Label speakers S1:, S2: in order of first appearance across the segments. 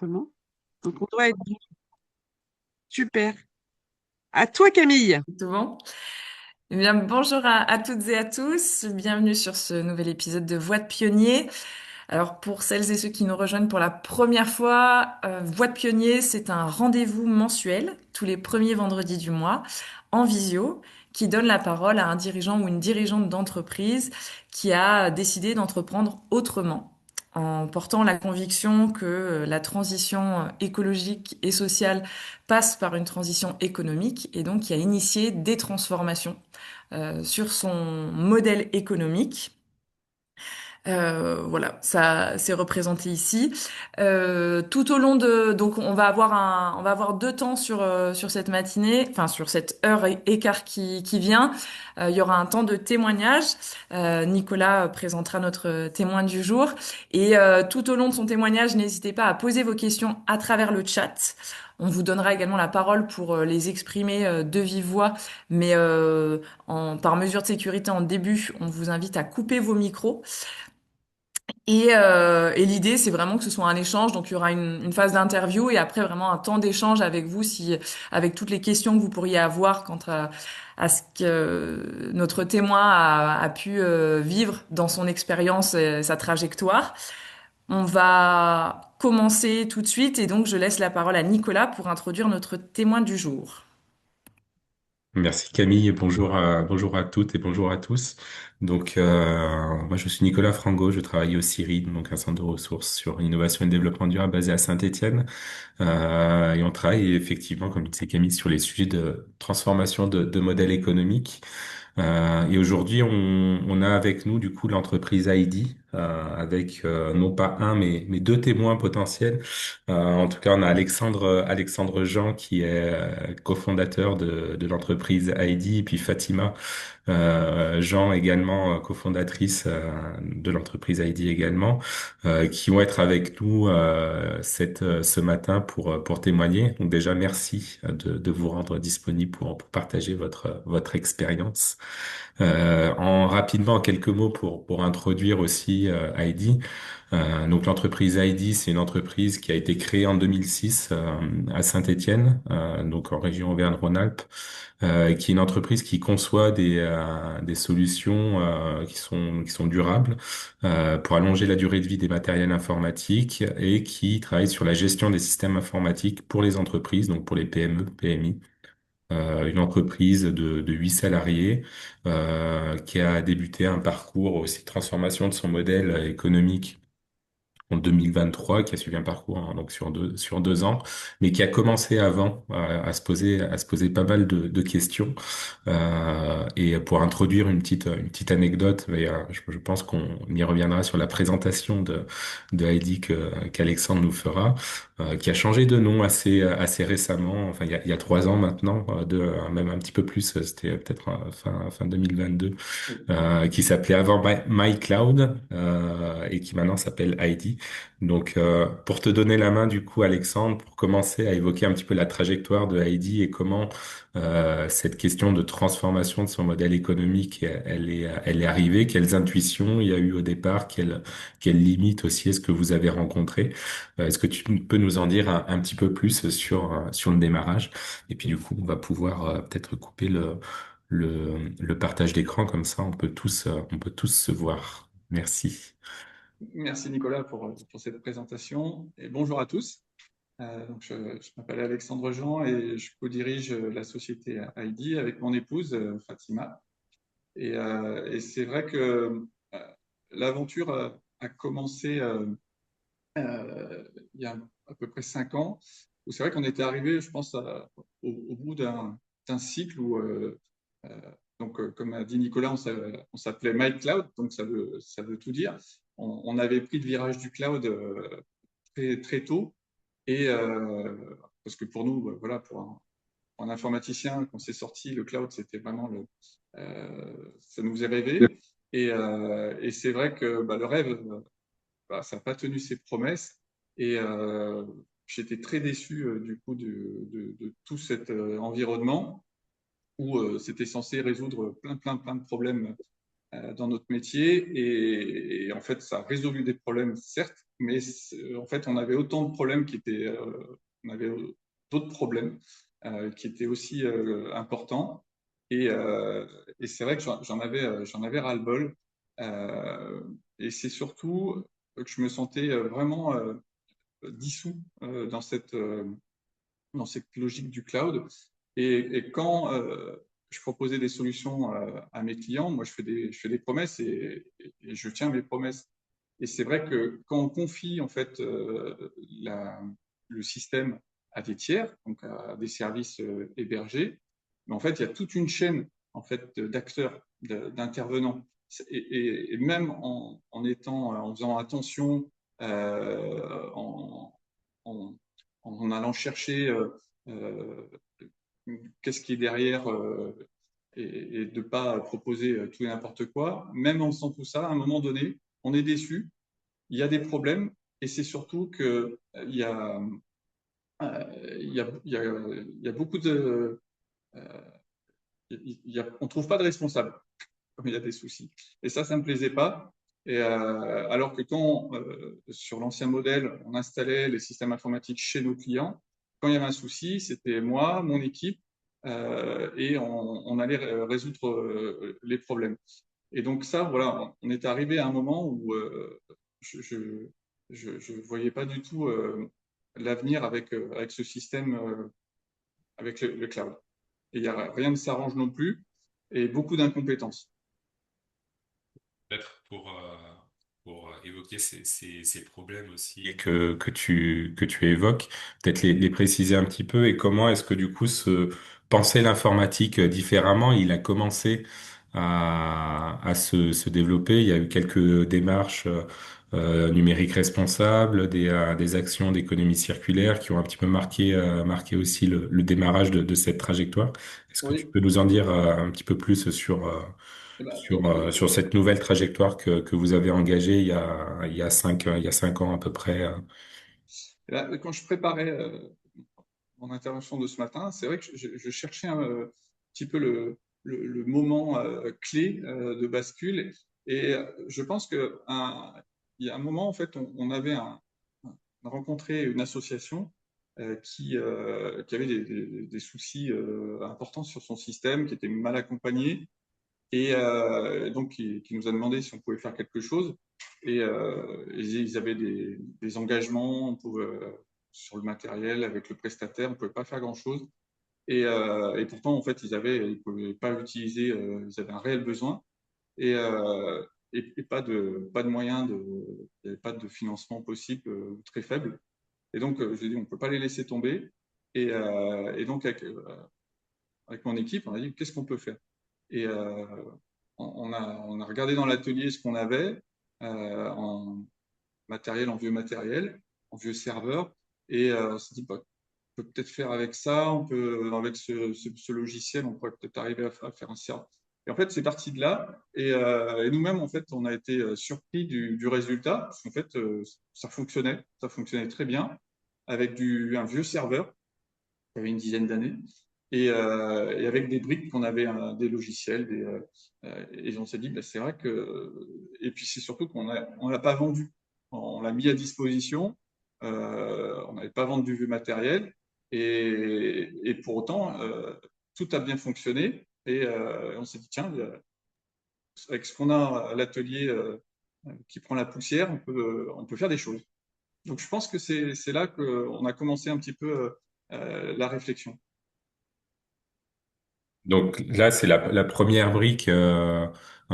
S1: simplement. Donc, on doit être bon. Super. À toi, Camille.
S2: Tout bon? Eh bien, bonjour à toutes et à tous. Bienvenue sur ce nouvel épisode de Voix de pionnier. Alors, pour celles et ceux qui nous rejoignent pour la première fois, Voix de pionnier, c'est un rendez-vous mensuel tous les premiers vendredis du mois en visio qui donne la parole à un dirigeant ou une dirigeante d'entreprise qui a décidé d'entreprendre autrement en portant la conviction que la transition écologique et sociale passe par une transition économique et donc qui a initié des transformations sur son modèle économique. Voilà, ça c'est représenté ici. Tout au long de, donc on va avoir deux temps sur cette matinée, enfin sur cette heure et quart qui vient. Il y aura un temps de témoignage. Nicolas présentera notre témoin du jour et tout au long de son témoignage, n'hésitez pas à poser vos questions à travers le chat. On vous donnera également la parole pour les exprimer de vive voix, mais par mesure de sécurité en début, on vous invite à couper vos micros. Et l'idée, c'est vraiment que ce soit un échange. Donc, il y aura une phase d'interview et après vraiment un temps d'échange avec vous, avec toutes les questions que vous pourriez avoir quant à ce que notre témoin a pu vivre dans son expérience et sa trajectoire. On va commencer tout de suite et donc je laisse la parole à Nicolas pour introduire notre témoin du jour.
S3: Merci Camille, bonjour à toutes et bonjour à tous. Donc, moi je suis Nicolas Frango, je travaille au CIRID, donc un centre de ressources sur l'innovation et le développement durable basé à Saint-Étienne. Et on travaille effectivement, comme disait Camille, sur les sujets de transformation de modèles économiques. Et aujourd'hui, on a avec nous du coup l'entreprise Heidi, avec non pas un mais deux témoins potentiels. En tout cas, on a Alexandre Jean qui est cofondateur de l'entreprise Heidi, et puis Fatima Jean également cofondatrice de l'entreprise Heidi également, qui vont être avec nous ce matin pour témoigner. Donc déjà, merci de vous rendre disponible pour partager votre expérience. En quelques mots pour introduire aussi Heidi. Donc l'entreprise Heidi, c'est une entreprise qui a été créée en 2006 à Saint-Étienne, donc en région Auvergne-Rhône-Alpes, qui est une entreprise qui conçoit des solutions qui sont durables pour allonger la durée de vie des matériels informatiques et qui travaille sur la gestion des systèmes informatiques pour les entreprises, donc pour les PME, PMI. Une entreprise de 8 salariés qui a débuté un parcours aussi de transformation de son modèle économique en 2023, qui a suivi un parcours hein, donc sur 2 ans, mais qui a commencé avant à se poser pas mal de questions. Et pour introduire une petite anecdote, mais, je pense qu'on y reviendra sur la présentation de Heidi qu'Alexandre nous fera, qui a changé de nom assez récemment, enfin il y a 3 ans maintenant, même un petit peu plus, c'était peut-être fin 2022, qui s'appelait avant MyCloud et qui maintenant s'appelle Heidi. Donc, pour te donner la main, du coup, Alexandre, pour commencer à évoquer un petit peu la trajectoire de Heidi et comment cette question de transformation de son modèle économique, elle est arrivée, quelles intuitions il y a eu au départ, quelles limites aussi est-ce que vous avez rencontrées. Est-ce que tu peux nous en dire un petit peu plus sur le démarrage? Et puis, du coup, on va pouvoir peut-être couper le partage d'écran, comme ça, on peut tous se voir. Merci.
S4: Merci Nicolas pour cette présentation et bonjour à tous. Je m'appelle Alexandre Jean et je co-dirige la société Heidi avec mon épouse Fatima. Et c'est vrai que l'aventure a commencé il y a à peu près 5 ans, où c'est vrai qu'on était arrivé, je pense, au bout d'un cycle où comme a dit Nicolas, on s'appelait MyCloud, donc ça veut tout dire. On avait pris le virage du cloud très, très tôt. Et parce que pour nous, voilà, pour un informaticien, quand c'est sorti, le cloud, c'était vraiment ça nous est rêvé. Et c'est vrai que le rêve, ça n'a pas tenu ses promesses. Et j'étais très déçu du coup de tout cet environnement où c'était censé résoudre plein de problèmes dans notre métier. Et en fait, ça a résolu des problèmes, certes, mais en fait, on avait autant de problèmes on avait d'autres problèmes qui étaient aussi importants. Et, euh, et c'est vrai que j'en avais ras-le-bol. Euh, et c'est surtout que je me sentais vraiment dissous dans cette logique du cloud. Et quand je proposais des solutions à mes clients, moi, je fais des promesses et je tiens mes promesses. Et c'est vrai que quand on confie en fait le système à des tiers, donc à des services hébergés, mais en fait, il y a toute une chaîne en fait d'acteurs, d'intervenants. Et même en faisant attention, en, en, en allant chercher euh, qu'est-ce qui est derrière et de ne pas proposer tout et n'importe quoi, même en faisant tout ça, à un moment donné, on est déçu, il y a des problèmes et c'est surtout que il y a beaucoup de on trouve pas de responsable comme il y a des soucis. Et ça me plaisait pas. Et alors que quand, sur l'ancien modèle, on installait les systèmes informatiques chez nos clients, quand il y avait un souci, c'était moi, mon équipe, et on allait résoudre les problèmes. Et donc ça, voilà, on est arrivé à un moment où je voyais pas du tout l'avenir avec ce système, avec le cloud. Et rien ne s'arrange non plus, et beaucoup d'incompétences.
S3: Peut-être pour évoquer ces problèmes aussi que tu évoques, peut-être les préciser un petit peu et comment est-ce que du coup penser l'informatique différemment, il a commencé à se développer. Il y a eu quelques démarches numériques responsables, des actions d'économie circulaire qui ont un petit peu marqué aussi le démarrage de cette trajectoire. Est-ce que tu
S4: Oui,
S3: peux nous en dire un petit peu plus
S4: eh ben,
S3: sur cette nouvelle trajectoire que vous avez engagée il y a 5 ans à peu près.
S4: là, quand je préparais mon intervention de ce matin, c'est vrai que je cherchais un petit peu le moment clé de bascule. Et je pense il y a un moment, en fait, on a rencontré une association qui avait des soucis importants sur son système, qui était mal accompagné et donc qui nous a demandé si on pouvait faire quelque chose. Et ils avaient des engagements sur le matériel avec le prestataire, on ne pouvait pas faire grand-chose. Et pourtant, en fait, ils ne pouvaient pas l'utiliser, ils avaient un réel besoin et, et pas de moyens, il n'y avait pas de financement possible, très faible. Et donc, j'ai dit, on ne peut pas les laisser tomber. Et donc, avec mon équipe, on a dit, qu'est-ce qu'on peut faire? Et on a regardé dans l'atelier ce qu'on avait en matériel, en vieux matériel, en vieux serveur, et on s'est dit, bah, on peut peut-être faire avec ça, avec ce logiciel, on pourrait peut-être arriver à faire un serveur. Et en fait, c'est parti de là. Et nous-mêmes, en fait, on a été surpris du résultat, parce qu'en fait, ça fonctionnait très bien, avec un vieux serveur qui avait une dizaine d'années, et avec des briques qu'on avait, des logiciels, et on s'est dit, bah, c'est vrai que. Et puis c'est surtout on l'a pas vendu. On l'a mis à disposition, on n'avait pas vendu du matériel, et pour autant, tout a bien fonctionné. Et on s'est dit, tiens, avec ce qu'on a à l'atelier qui prend la poussière, on peut faire des choses. Donc je pense que c'est là qu'on a commencé un petit peu la réflexion.
S3: Donc là, c'est la première brique, un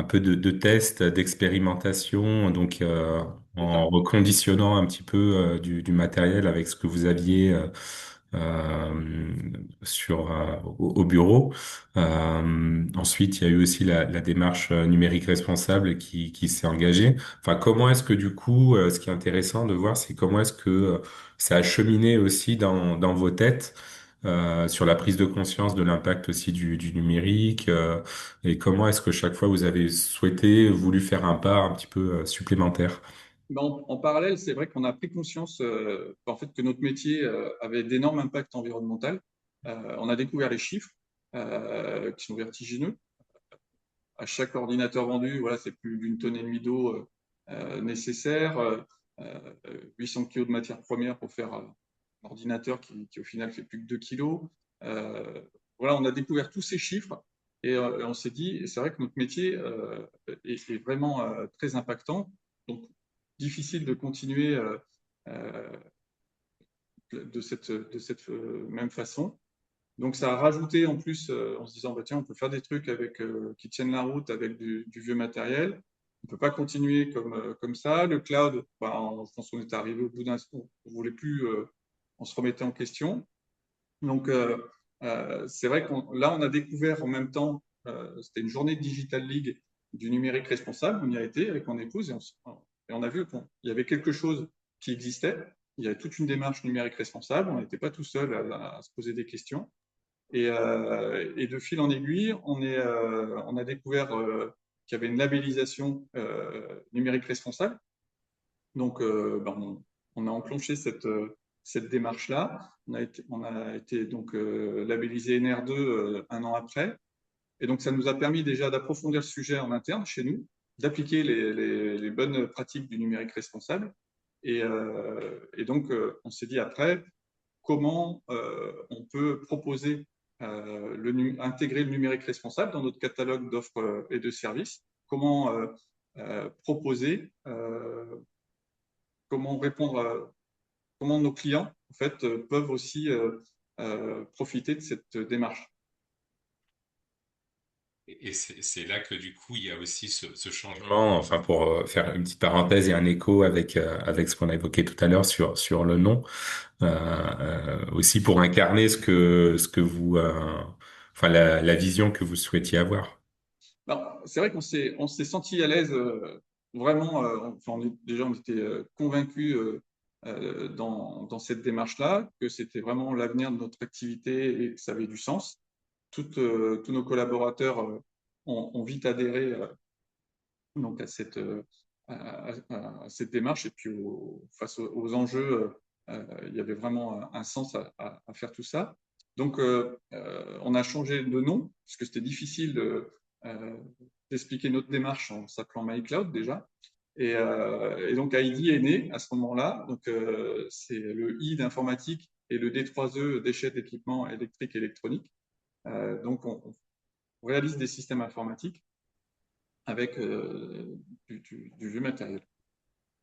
S3: peu de test, d'expérimentation, donc
S4: C'est
S3: en
S4: ça.
S3: reconditionnant un petit peu du matériel avec ce que vous aviez euh, au bureau. Ensuite, il y a eu aussi la démarche numérique responsable qui s'est engagée. Enfin, comment est-ce que du coup, ce qui est intéressant de voir, c'est comment est-ce que ça a cheminé aussi dans vos têtes sur la prise de conscience de l'impact aussi du numérique et comment est-ce que chaque fois vous avez voulu faire un pas un petit peu supplémentaire.
S4: Mais en parallèle, c'est vrai qu'on a pris conscience en fait, que notre métier avait d'énormes impacts environnementaux. On a découvert les chiffres qui sont vertigineux. À chaque ordinateur vendu, voilà, c'est plus d'une tonne et demie d'eau nécessaire. 800 kilos de matières premières pour faire un ordinateur qui au final fait plus que 2 kilos. Voilà, on a découvert tous ces chiffres et on s'est dit, c'est vrai que notre métier est vraiment très impactant, donc difficile de continuer euh, de cette même façon. Donc ça a rajouté en plus, en se disant, bah, tiens, on peut faire des trucs qui tiennent la route avec du vieux matériel. On ne peut pas continuer comme ça. Le cloud, bah, je pense qu'on est arrivé au bout d'un... On voulait plus, on se remettait en question. Donc c'est vrai qu'on là, on a découvert en même temps, c'était une journée de Digital League du numérique responsable. On y a été avec mon épouse et on a vu qu'il y avait quelque chose qui existait. Il y avait toute une démarche numérique responsable. On n'était pas tout seul à se poser des questions. Et de fil en aiguille, on a découvert qu'il y avait une labellisation numérique responsable. Donc, ben, on a enclenché cette démarche-là. On a été donc labellisé NR2 un an après. Et donc, ça nous a permis déjà d'approfondir le sujet en interne chez nous, d'appliquer les bonnes pratiques du numérique responsable. Et donc, on s'est dit après, comment on peut proposer intégrer le numérique responsable dans notre catalogue d'offres et de services, comment proposer, comment répondre comment nos clients en fait, peuvent aussi profiter de cette démarche.
S3: Et c'est là que du coup il y a aussi ce changement, enfin pour faire une petite parenthèse et un écho avec ce qu'on a évoqué tout à l'heure sur le nom, aussi pour incarner ce que vous, enfin la vision que vous souhaitiez avoir.
S4: C'est vrai qu'on s'est senti à l'aise vraiment. Enfin, déjà, on était convaincus dans cette démarche-là que c'était vraiment l'avenir de notre activité et que ça avait du sens. Tous nos collaborateurs ont vite adhéré donc à cette démarche et puis face aux enjeux, il y avait vraiment un sens à faire tout ça. Donc, on a changé de nom parce que c'était difficile euh, d'expliquer notre démarche en s'appelant MyCloud déjà. Et donc, ID est né à ce moment-là. Donc, c'est le I d'informatique et le D3E déchets d'équipements électriques et électroniques. Donc, on réalise des systèmes informatiques avec du vieux matériel.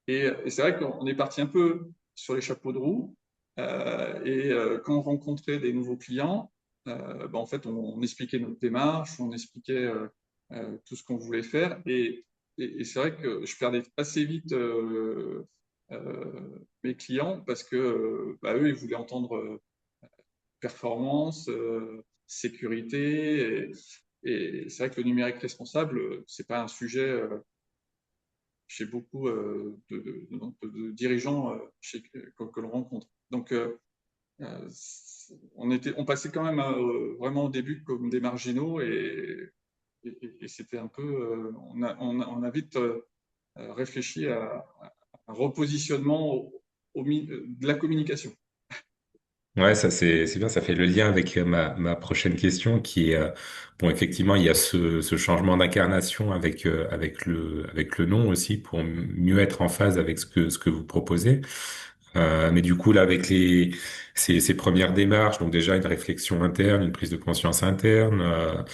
S4: Et c'est vrai qu'on est parti un peu sur les chapeaux de roue. Quand on rencontrait des nouveaux clients, ben, en fait, on expliquait notre démarche, on expliquait tout ce qu'on voulait faire. Et c'est vrai que je perdais assez vite mes clients parce que bah, eux, ils voulaient entendre performance, sécurité. Et c'est vrai que le numérique responsable, c'est pas un sujet chez beaucoup de dirigeants que l'on rencontre. Donc, on passait quand même vraiment au début comme des marginaux et c'était un peu, on a vite réfléchi à un repositionnement de la communication.
S3: Ouais, ça c'est bien, ça fait le lien avec ma prochaine question qui est bon effectivement il y a ce changement d'incarnation avec le nom aussi pour mieux être en phase avec ce que vous proposez. Mais du coup là avec ces premières démarches, donc déjà une réflexion interne, une prise de conscience interne,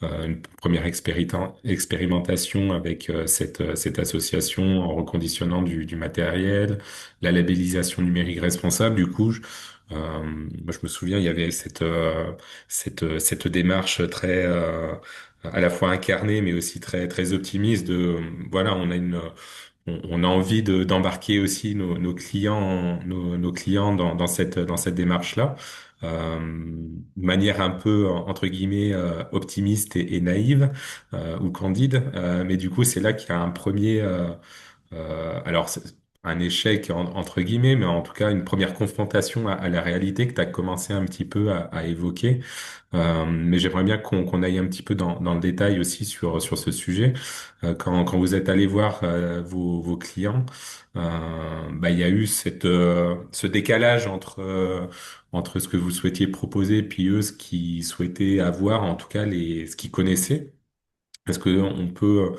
S3: une première expérimentation avec cette association en reconditionnant du matériel, la labellisation numérique responsable. Du coup, moi je me souviens, il y avait cette démarche très à la fois incarnée, mais aussi très très optimiste. Voilà, on a envie d'embarquer aussi nos clients, nos clients dans cette démarche-là, de manière un peu entre guillemets optimiste et naïve ou candide. Mais du coup, c'est là qu'il y a un premier, alors c'est un échec entre guillemets, mais en tout cas une première confrontation à la réalité que tu as commencé un petit peu à évoquer. Mais j'aimerais bien qu'on aille un petit peu dans le détail aussi sur ce sujet. Quand vous êtes allé voir vos clients, bah, il y a eu ce décalage entre ce que vous souhaitiez proposer puis eux ce qu'ils souhaitaient avoir, en tout cas ce qu'ils connaissaient. Est-ce que on peut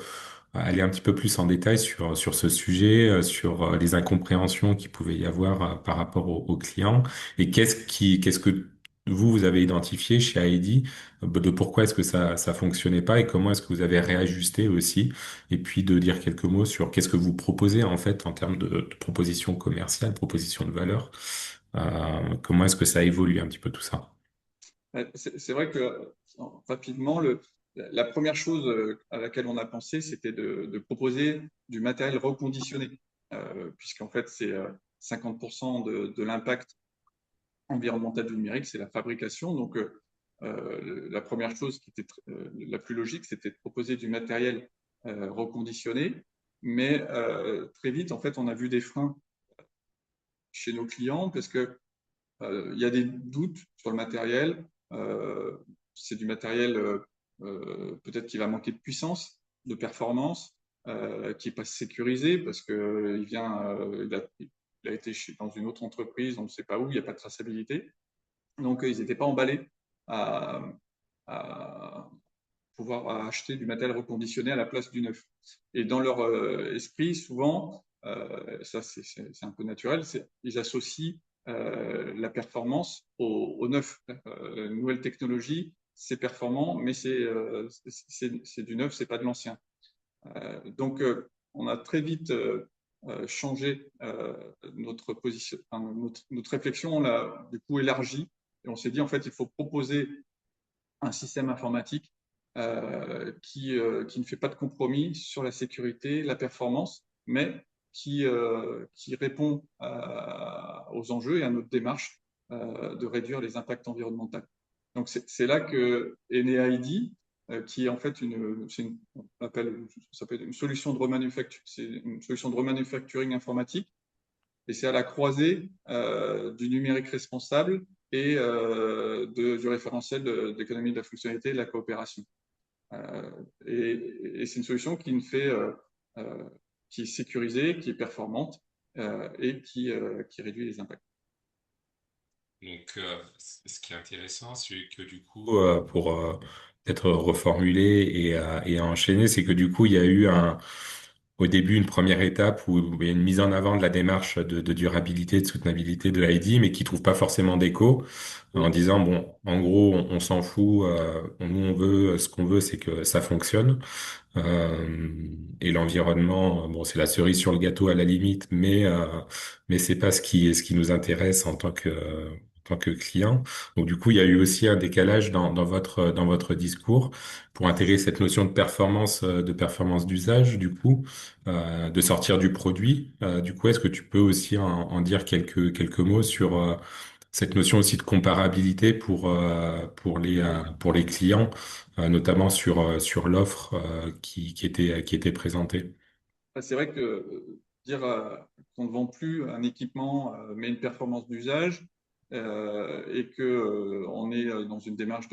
S3: aller un petit peu plus en détail sur ce sujet, sur les incompréhensions qu'il pouvait y avoir par rapport aux clients et qu'est-ce que vous avez identifié chez Heidi de pourquoi est-ce que ça fonctionnait pas et comment est-ce que vous avez réajusté aussi et puis de dire quelques mots sur qu'est-ce que vous proposez en fait en termes de propositions commerciales, propositions de valeur, comment est-ce que ça évolue un petit peu tout ça?
S4: C'est vrai que rapidement, la première chose à laquelle on a pensé, c'était de proposer du matériel reconditionné, puisqu'en fait, c'est 50% de l'impact environnemental du numérique, c'est la fabrication. Donc, la première chose qui était la plus logique, c'était de proposer du matériel reconditionné. Mais très vite, en fait, on a vu des freins chez nos clients parce que il y a des doutes sur le matériel. Euh, c'est du matériel peut-être qui va manquer de puissance, de performance, qui n'est pas sécurisé parce qu'il il a été dans une autre entreprise, on ne sait pas où, il n'y a pas de traçabilité. Donc, ils n'étaient pas emballés à, à pouvoir acheter du matériel reconditionné à la place du neuf. Et dans leur esprit, souvent, ça c'est un peu naturel, ils associent la performance au neuf. Nouvelle technologie, c'est performant, mais c'est du neuf, c'est pas de l'ancien. Donc, on a très vite changé notre position, enfin, notre réflexion, on l'a du coup élargie et on s'est dit en fait, il faut proposer un système informatique qui ne fait pas de compromis sur la sécurité, la performance, mais qui répond aux enjeux et à notre démarche de réduire les impacts environnementaux. Donc c'est là que est né Heidi, qui est en fait on appelle, ça s'appelle une solution de remanufacturing, c'est une solution de remanufacturing informatique, et c'est à la croisée du numérique responsable et du référentiel d'économie de la fonctionnalité et de la coopération. Euh, et c'est une solution euh, qui est sécurisée, qui est performante et qui réduit les impacts.
S3: Donc, ce qui est intéressant, c'est que du coup, pour peut-être reformuler et enchaîner, c'est que du coup, il y a eu au début une première étape où il y a une mise en avant de la démarche de durabilité, de soutenabilité de Heidi, mais qui trouve pas forcément d'écho, en
S4: Oui,
S3: disant, bon, en gros, on s'en fout, nous, on veut, ce qu'on veut, c'est que ça fonctionne. Et l'environnement, bon, c'est la cerise sur le gâteau à la limite, mais c'est pas ce qui nous intéresse en tant que client. Donc du coup, il y a eu aussi un décalage dans votre discours pour intégrer cette notion de performance d'usage, du coup, de sortir du produit. Du coup, est-ce que tu peux aussi en dire quelques mots sur cette notion aussi de comparabilité pour les clients, notamment sur l'offre qui était présentée.
S4: c'est vrai que dire qu'on ne vend plus un équipement mais une performance d'usage et qu'on est dans une démarche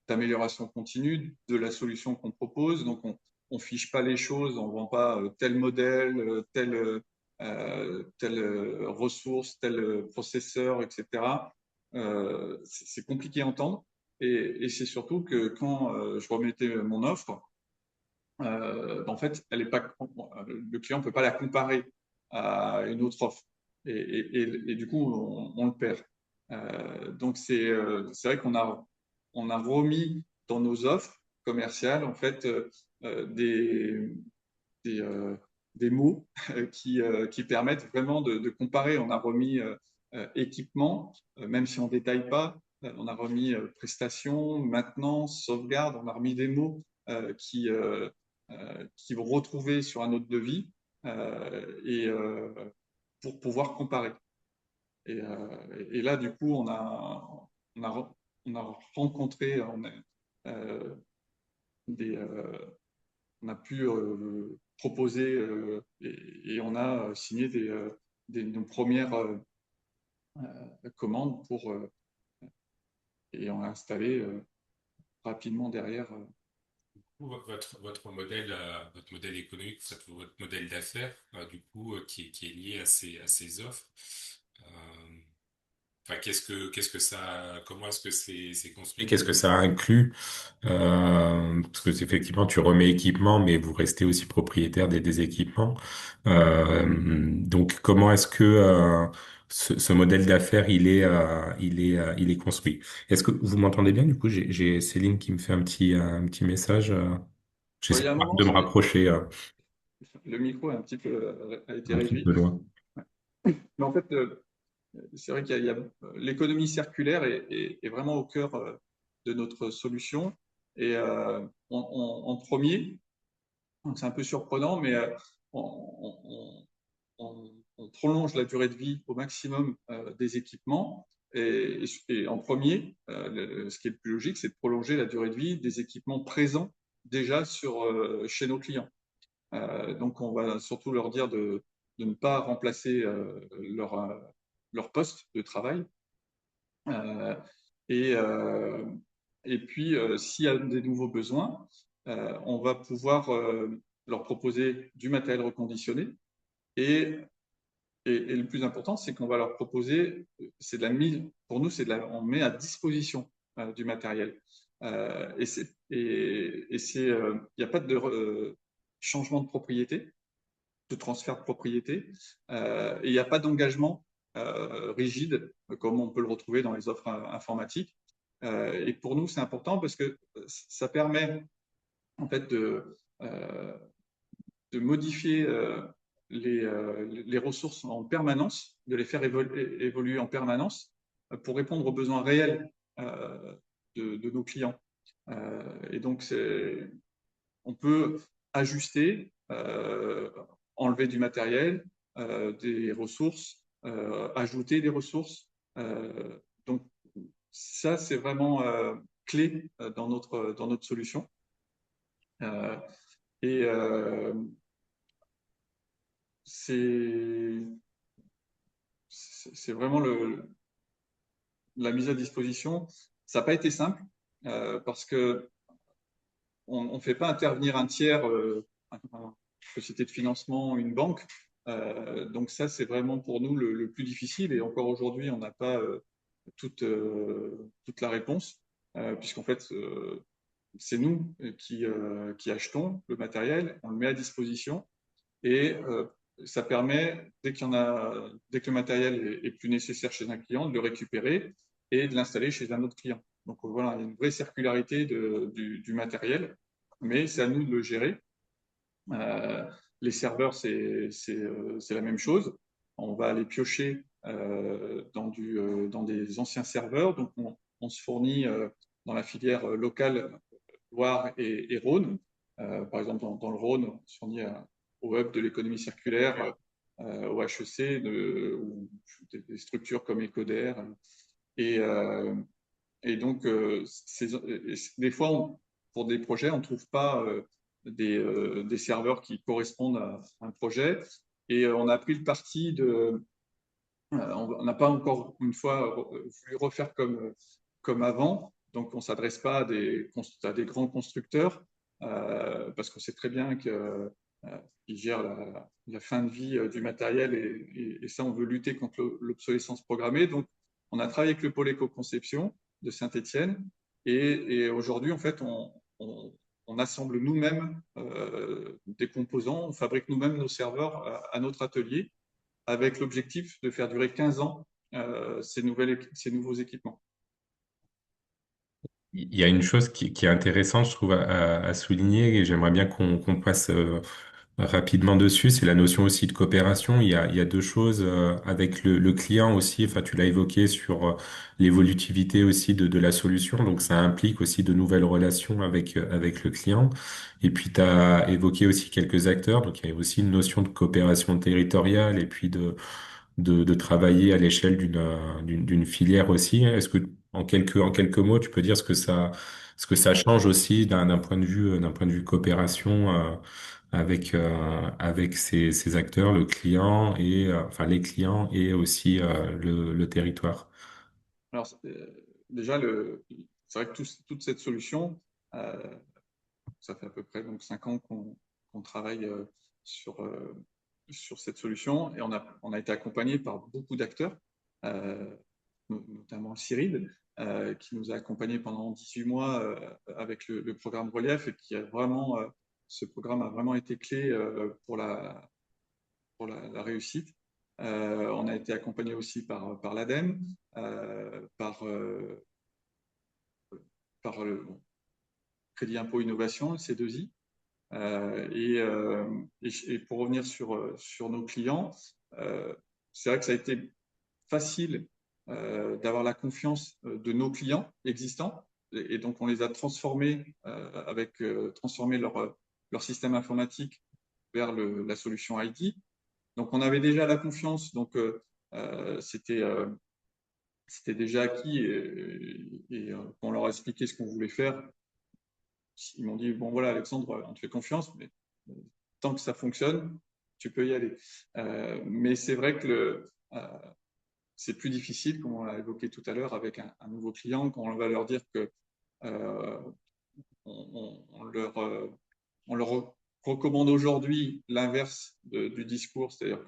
S4: d'amélioration continue de la solution qu'on propose. Donc, on ne fiche pas les choses, on ne vend pas tel modèle, telle ressource, tel processeur, etc. C'est compliqué à entendre. Et c'est surtout que quand je remettais mon offre, en fait, elle est pas, le client ne peut pas la comparer à une autre offre. Et du coup, on le perd. Donc, c'est vrai qu'on a remis dans nos offres commerciales, en fait, des, euh, des mots qui permettent vraiment de comparer. On a remis équipement, même si on ne détaille pas, on a remis prestations, maintenance, sauvegarde, on a remis des mots qui vont retrouver sur un autre devis et pour pouvoir comparer. Et là, du coup, on a, on a rencontré, euh, des, on a pu proposer et on a signé nos premières commandes et on a installé rapidement derrière.
S3: Votre modèle économique, votre modèle d'affaires, du coup, qui est lié à ces offres. Enfin, comment est-ce que c'est construit? Qu'est-ce que ça inclut? Parce que effectivement, tu remets équipement, mais vous restez aussi propriétaire des équipements. Donc, comment est-ce que ce modèle d'affaires il est construit? Est-ce que vous m'entendez bien? Du coup, j'ai Céline qui me fait un petit message.
S4: Bon, il
S3: J'essaie
S4: y a un moment,
S3: de me rapprocher
S4: le micro est un petit peu a été
S3: un petit peu
S4: réduit.
S3: loin.
S4: Mais en fait, c'est vrai l'économie circulaire est vraiment au cœur de notre solution. Et en premier, donc c'est un peu surprenant, mais on, on- on prolonge la durée de vie au maximum des équipements. Et en premier, ce qui est le plus logique, c'est de prolonger la durée de vie des équipements présents déjà chez nos clients. Donc, on va surtout leur dire de ne pas remplacer leur poste de travail. Euh, et, euh, et puis, s'il y a des nouveaux besoins, on va pouvoir leur proposer du matériel reconditionné. Et, et le plus important, c'est qu'on va leur proposer, c'est de la mise, pour nous, on met à disposition du matériel. Il n'y a pas de changement de propriété, de transfert de propriété, et il n'y a pas d'engagement rigide comme on peut le retrouver dans les offres informatiques. Et pour nous, c'est important parce que ça permet en fait de modifier les ressources en permanence, de les faire évoluer en permanence pour répondre aux besoins réels de nos clients. Et donc, on peut ajuster, enlever du matériel, des ressources, ajouter des ressources. Donc, ça, c'est vraiment clé dans notre solution. Euh, et c'est c'est vraiment la mise à disposition. Ça n'a pas été simple parce que on ne fait pas intervenir un tiers, une société de financement, une banque. Donc ça, c'est vraiment pour nous le plus difficile. Et encore aujourd'hui, on n'a pas toute la réponse, puisqu'en fait, c'est nous qui achetons le matériel, on le met à disposition et ça permet, dès que le matériel est plus nécessaire chez un client, de le récupérer et de l'installer chez un autre client. Donc voilà, il y a une vraie circularité du matériel, mais c'est à nous de le gérer. Euh, les serveurs, c'est la même chose. On va aller piocher dans des anciens serveurs. Donc on se fournit dans la filière locale Loire et Rhône. Par exemple, dans le Rhône, on se fournit au hub de l'économie circulaire, au HEC, ou des structures comme Ecoder. Et, euh, et donc, des fois, pour des projets, on ne trouve pas des serveurs qui correspondent à un projet. Et on a pris le parti on n'a pas encore une fois voulu refaire comme avant. Donc, on ne s'adresse pas à des grands constructeurs parce qu'on sait très bien qu'ils gèrent la fin de vie du matériel et ça, on veut lutter contre l'obsolescence programmée. Donc, on a travaillé avec le pôle éco-conception de Saint-Étienne et aujourd'hui, en fait, on assemble nous-mêmes des composants, on fabrique nous-mêmes nos serveurs à notre atelier avec l'objectif de faire durer 15 ans ces nouveaux équipements.
S3: Il y a une chose qui est intéressante, je trouve, à souligner, et j'aimerais bien qu'on passe rapidement dessus, c'est la notion aussi de coopération. Il y a deux choses avec le client aussi, enfin tu l'as évoqué sur l'évolutivité aussi de la solution, donc ça implique aussi de nouvelles relations avec le client. Et puis tu as évoqué aussi quelques acteurs, donc il y a aussi une notion de coopération territoriale et puis de travailler à l'échelle d'une filière aussi. Est-ce que en quelques mots, tu peux dire ce que ça change aussi d'un point de vue coopération avec ces acteurs, le client et enfin les clients et aussi le territoire.
S4: Alors, déjà, c'est vrai que toute cette solution, euh, ça fait à peu près donc 5 ans qu'on travaille sur, euh, sur cette solution et on a été accompagné par beaucoup d'acteurs, dans Cyril, qui nous a accompagnés pendant 18 mois avec le programme Relief et qui a vraiment, ce programme a vraiment été clé pour la réussite. On a été accompagné aussi par l'ADEME, par le Crédit Impôt Innovation, le C2I. Et pour revenir sur nos clients, c'est vrai que ça a été facile d'avoir la confiance de nos clients existants. Et donc, on les a transformés transformé leur système informatique vers la solution IT. Donc, on avait déjà la confiance. Donc, c'était déjà acquis. Et on leur a expliqué ce qu'on voulait faire. Ils m'ont dit, bon voilà Alexandre, on te fait confiance, mais tant que ça fonctionne, tu peux y aller. Mais c'est vrai que c'est plus difficile, comme on l'a évoqué tout à l'heure, avec un nouveau client, quand on va leur dire que on leur recommande aujourd'hui l'inverse du discours, c'est-à-dire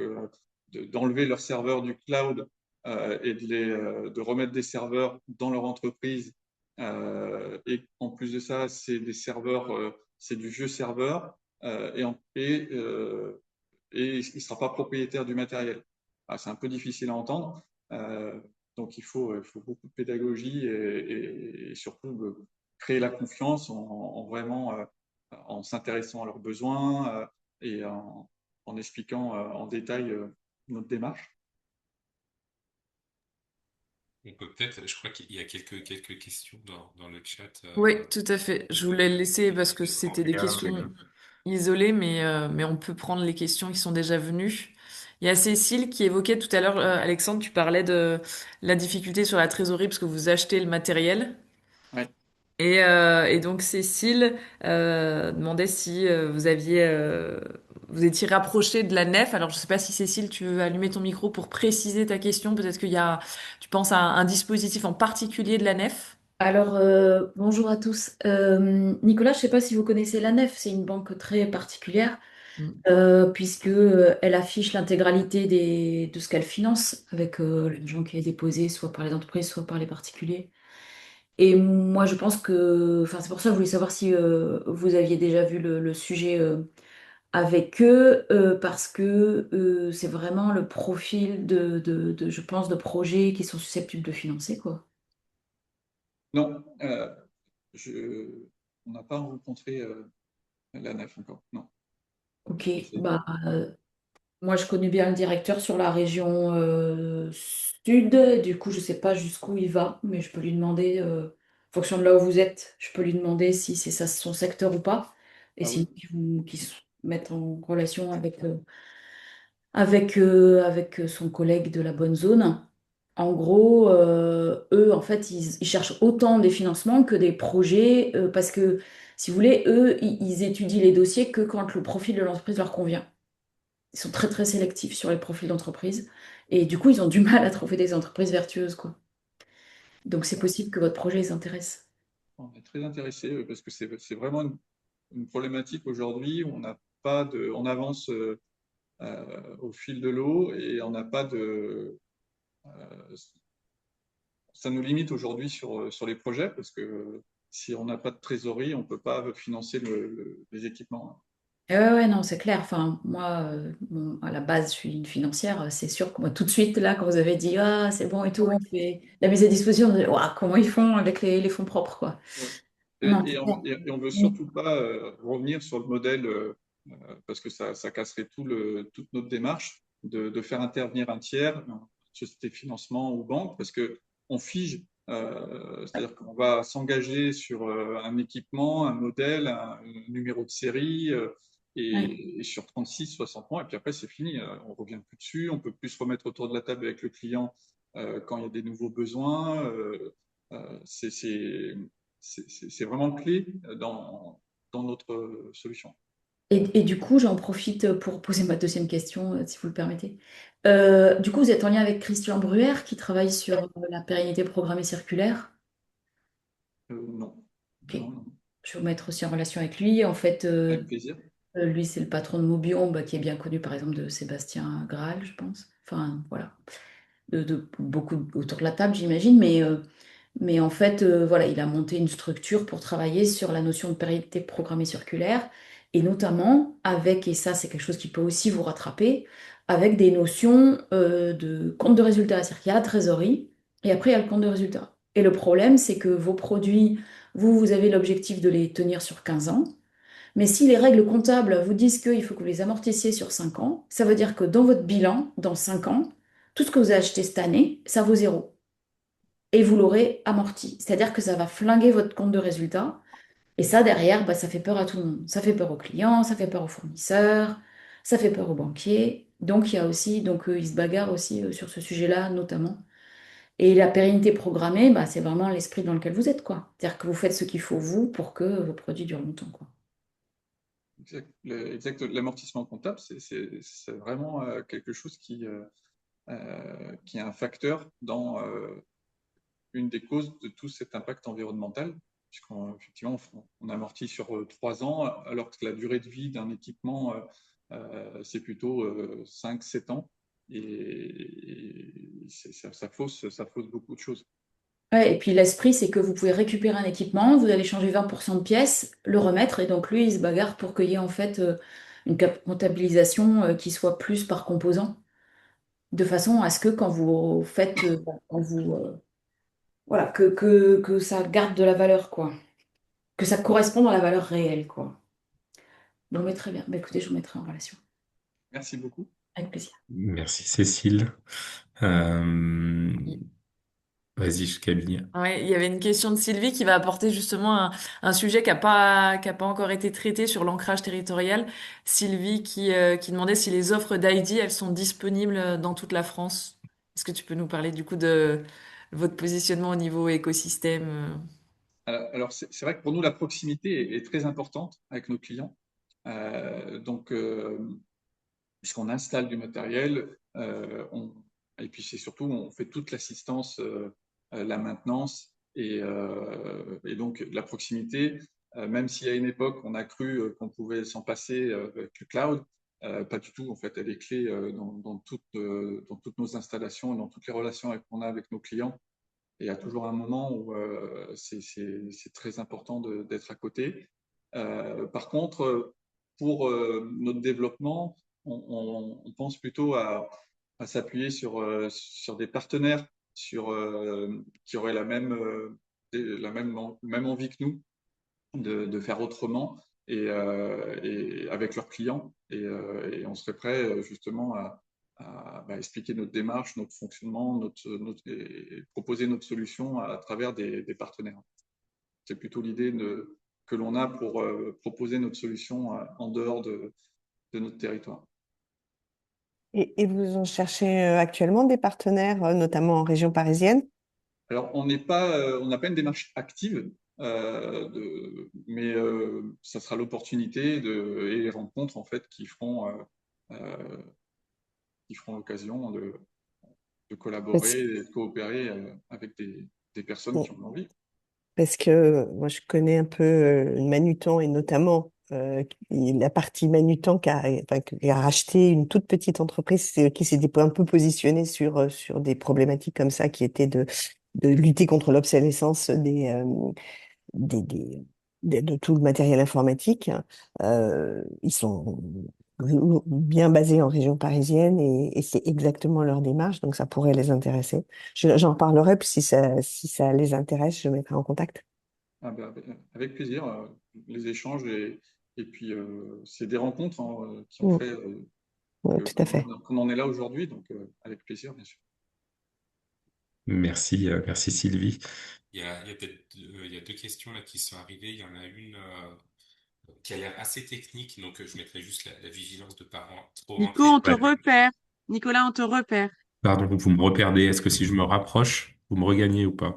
S4: d'enlever leurs serveurs du cloud et de remettre des serveurs dans leur entreprise. Et en plus de ça, c'est des serveurs, c'est du vieux serveur et il ne sera pas propriétaire du matériel. C'est un peu difficile à entendre. Donc, il faut beaucoup de pédagogie et surtout créer la confiance en s'intéressant à leurs besoins et en expliquant en détail notre démarche.
S3: On peut peut-être, je crois qu'il y a quelques questions dans le chat.
S2: Oui, tout à fait. Je voulais le laisser parce que c'était des questions isolées, mais on peut prendre les questions qui sont déjà venues. Il y a Cécile qui évoquait tout à l'heure, Alexandre, tu parlais de la difficulté sur la trésorerie parce que vous achetez le matériel.
S4: Ouais.
S2: Et donc Cécile demandait si vous étiez rapproché de la nef. Alors je sais pas si Cécile, tu veux allumer ton micro pour préciser ta question. Peut-être tu penses à un dispositif en particulier de la nef.
S5: Alors, bonjour à tous. Nicolas, je ne sais pas si vous connaissez la Nef, c'est une banque très particulière,
S2: Mm.
S5: puisque elle affiche l'intégralité de ce qu'elle finance avec l'argent qui est déposé soit par les entreprises, soit par les particuliers. Et moi, je pense que, enfin, c'est pour ça que je voulais savoir si vous aviez déjà vu le sujet avec eux, parce que c'est vraiment le profil je pense, de projets qui sont susceptibles de financer, quoi.
S4: Non, on n'a pas rencontré la nef encore. Non.
S5: Ok,
S4: C'est-
S5: bah, moi, je connais bien le directeur sur la région sud. Du coup, je ne sais pas jusqu'où il va, mais je peux lui demander, en fonction de là où vous êtes, je peux lui demander si c'est ça son secteur ou pas. Et
S4: Ah oui.
S5: sinon, qu'il se mette en relation avec son collègue de la bonne zone. En gros, eux, en fait, ils cherchent autant des financements que des projets, parce que, si vous voulez, eux, ils étudient les dossiers que quand le profil de l'entreprise leur convient. Ils sont très très sélectifs sur les profils d'entreprise. Et du coup, ils ont du mal à trouver des entreprises vertueuses, quoi. Donc c'est possible que votre projet les intéresse.
S4: On est très intéressés parce que c'est vraiment une problématique aujourd'hui où on avance au fil de l'eau et on n'a pas ça nous limite aujourd'hui sur les projets parce que si on n'a pas de trésorerie, on ne peut pas financer les équipements.
S5: Et ouais, ouais, non, c'est clair. Enfin, moi, bon, à la base, je suis une financière. C'est sûr que moi, tout de suite, là, quand vous avez dit, ah, c'est bon et tout, on fait la mise à disposition, on dit, ouah, comment ils font avec les fonds propres, quoi.
S4: Ouais.
S5: Non,
S4: Et,
S5: c'est
S4: et
S5: clair.
S4: on ne veut
S5: Oui.
S4: surtout pas revenir sur le modèle parce que ça casserait toute notre démarche de faire intervenir un tiers, une société de financement ou banque, parce qu'on fige, c'est-à-dire qu'on va s'engager sur un équipement, un modèle, un numéro de série,
S5: Ouais.
S4: et sur 36, 60 mois, et puis après c'est fini, on ne revient plus dessus, on ne peut plus se remettre autour de la table avec le client quand il y a des nouveaux besoins. C'est vraiment clé dans notre solution.
S5: Et du coup, j'en profite pour poser ma deuxième question, si vous le permettez. Du coup, vous êtes en lien avec Christian Bruer, qui travaille sur la pérennité programmée circulaire.
S4: Non.
S5: Ok.
S4: Non, non.
S5: Je vais vous mettre aussi en relation avec lui. En fait,
S4: Avec plaisir.
S5: lui, c'est le patron de Mobion, bah, qui est bien connu, par exemple, de Sébastien Graal, je pense. Enfin, voilà. de beaucoup autour de la table, j'imagine, mais en fait, voilà, il a monté une structure pour travailler sur la notion de pérennité programmée circulaire, et notamment avec, et ça c'est quelque chose qui peut aussi vous rattraper, avec des notions de compte de résultat. C'est-à-dire qu'il y a la trésorerie, et après il y a le compte de résultat. Et le problème, c'est que vos produits, vous avez l'objectif de les tenir sur 15 ans, mais si les règles comptables vous disent qu'il faut que vous les amortissiez sur 5 ans, ça veut dire que dans votre bilan, dans 5 ans, tout ce que vous avez acheté cette année, ça vaut zéro et vous l'aurez amorti. C'est-à-dire que ça va flinguer votre compte de résultat. Et ça, derrière, bah, ça fait peur à tout le monde. Ça fait peur aux clients, ça fait peur aux fournisseurs, ça fait peur aux banquiers. Donc, il y a aussi, donc ils se bagarrent aussi sur ce sujet-là, notamment. Et la pérennité programmée, bah, c'est vraiment l'esprit dans lequel vous êtes, quoi. C'est-à-dire que vous faites ce qu'il faut, vous, pour que vos produits durent longtemps, quoi.
S4: L'amortissement comptable, c'est vraiment quelque chose qui est un facteur dans une des causes de tout cet impact environnemental, puisqu'effectivement, on amortit sur 3 ans, alors que la durée de vie d'un équipement, c'est plutôt 5, 7 ans. Et ça fausse beaucoup de choses.
S5: Ouais, et puis l'esprit, c'est que vous pouvez récupérer un équipement, vous allez changer 20% de pièces, le remettre, et donc lui, il se bagarre pour qu'il y ait en fait une comptabilisation qui soit plus par composant, de façon à ce que quand vous faites, quand vous, voilà, que ça garde de la valeur, quoi. Que ça corresponde à la valeur réelle, quoi. Bon, mais très bien. Bah, écoutez, je vous mettrai en relation.
S4: Merci beaucoup.
S5: Avec plaisir.
S3: Merci Cécile. Euh, Vas-y, Camille.
S2: Ouais, il y avait une question de Sylvie qui va apporter justement un sujet qui a pas encore été traité sur l'ancrage territorial. Sylvie qui demandait si les offres d'ID, elles sont disponibles dans toute la France. Est-ce que tu peux nous parler du coup de votre positionnement au niveau écosystème?
S4: Alors, c'est vrai que pour nous, la proximité est très importante avec nos clients. Donc, puisqu'on installe du matériel, et puis c'est surtout, on fait toute l'assistance, la maintenance et donc la proximité. Même si à une époque, on a cru qu'on pouvait s'en passer avec le cloud, pas du tout. En fait, elle est clé dans toutes nos installations et dans toutes les relations qu'on a avec nos clients. Et il y a toujours un moment où c'est très important d'être à côté. Par contre, pour notre développement, on pense plutôt à s'appuyer sur des partenaires qui auraient la même envie que nous de faire autrement et avec leurs clients. Et on serait prêt justement à expliquer notre démarche, notre fonctionnement, et proposer notre solution à travers des partenaires. C'est plutôt l'idée que l'on a pour proposer notre solution en dehors de notre territoire.
S6: Et vous en cherchez actuellement des partenaires, notamment en région parisienne?
S4: Alors, on n'a pas une démarche active, mais ça sera l'opportunité et les rencontres en fait qui feront l'occasion de
S6: Parce,
S4: collaborer et de coopérer avec des personnes qui
S6: bon,
S4: en ont envie.
S6: parce que moi, je connais un peu Manutan et notamment la partie Manutan enfin, qui a racheté une toute petite entreprise qui s'était un peu positionnée sur des problématiques comme ça, qui étaient de lutter contre l'obsolescence des- de tout le matériel informatique. Ils sont bien basés en région parisienne et c'est exactement leur démarche, donc ça pourrait les intéresser. J'en parlerai, puis si ça les intéresse, je mettrai en contact.
S4: Ah ben, avec plaisir, les échanges et puis c'est des rencontres qui ont
S6: Mm,
S4: fait
S6: tout à fait.
S4: qu'on en est là aujourd'hui, donc avec plaisir, bien sûr.
S3: Merci, merci Sylvie. Il y a deux questions là qui sont arrivées. Il y en a une qui a l'air assez technique, donc je mettrai juste la vigilance de ne pas trop
S1: Nico,
S3: rentrer.
S1: on te
S3: Ouais.
S1: repère. Nicolas, on te repère.
S3: Pardon, vous me reperdez. Est-ce que si je me rapproche, vous me regagnez ou pas?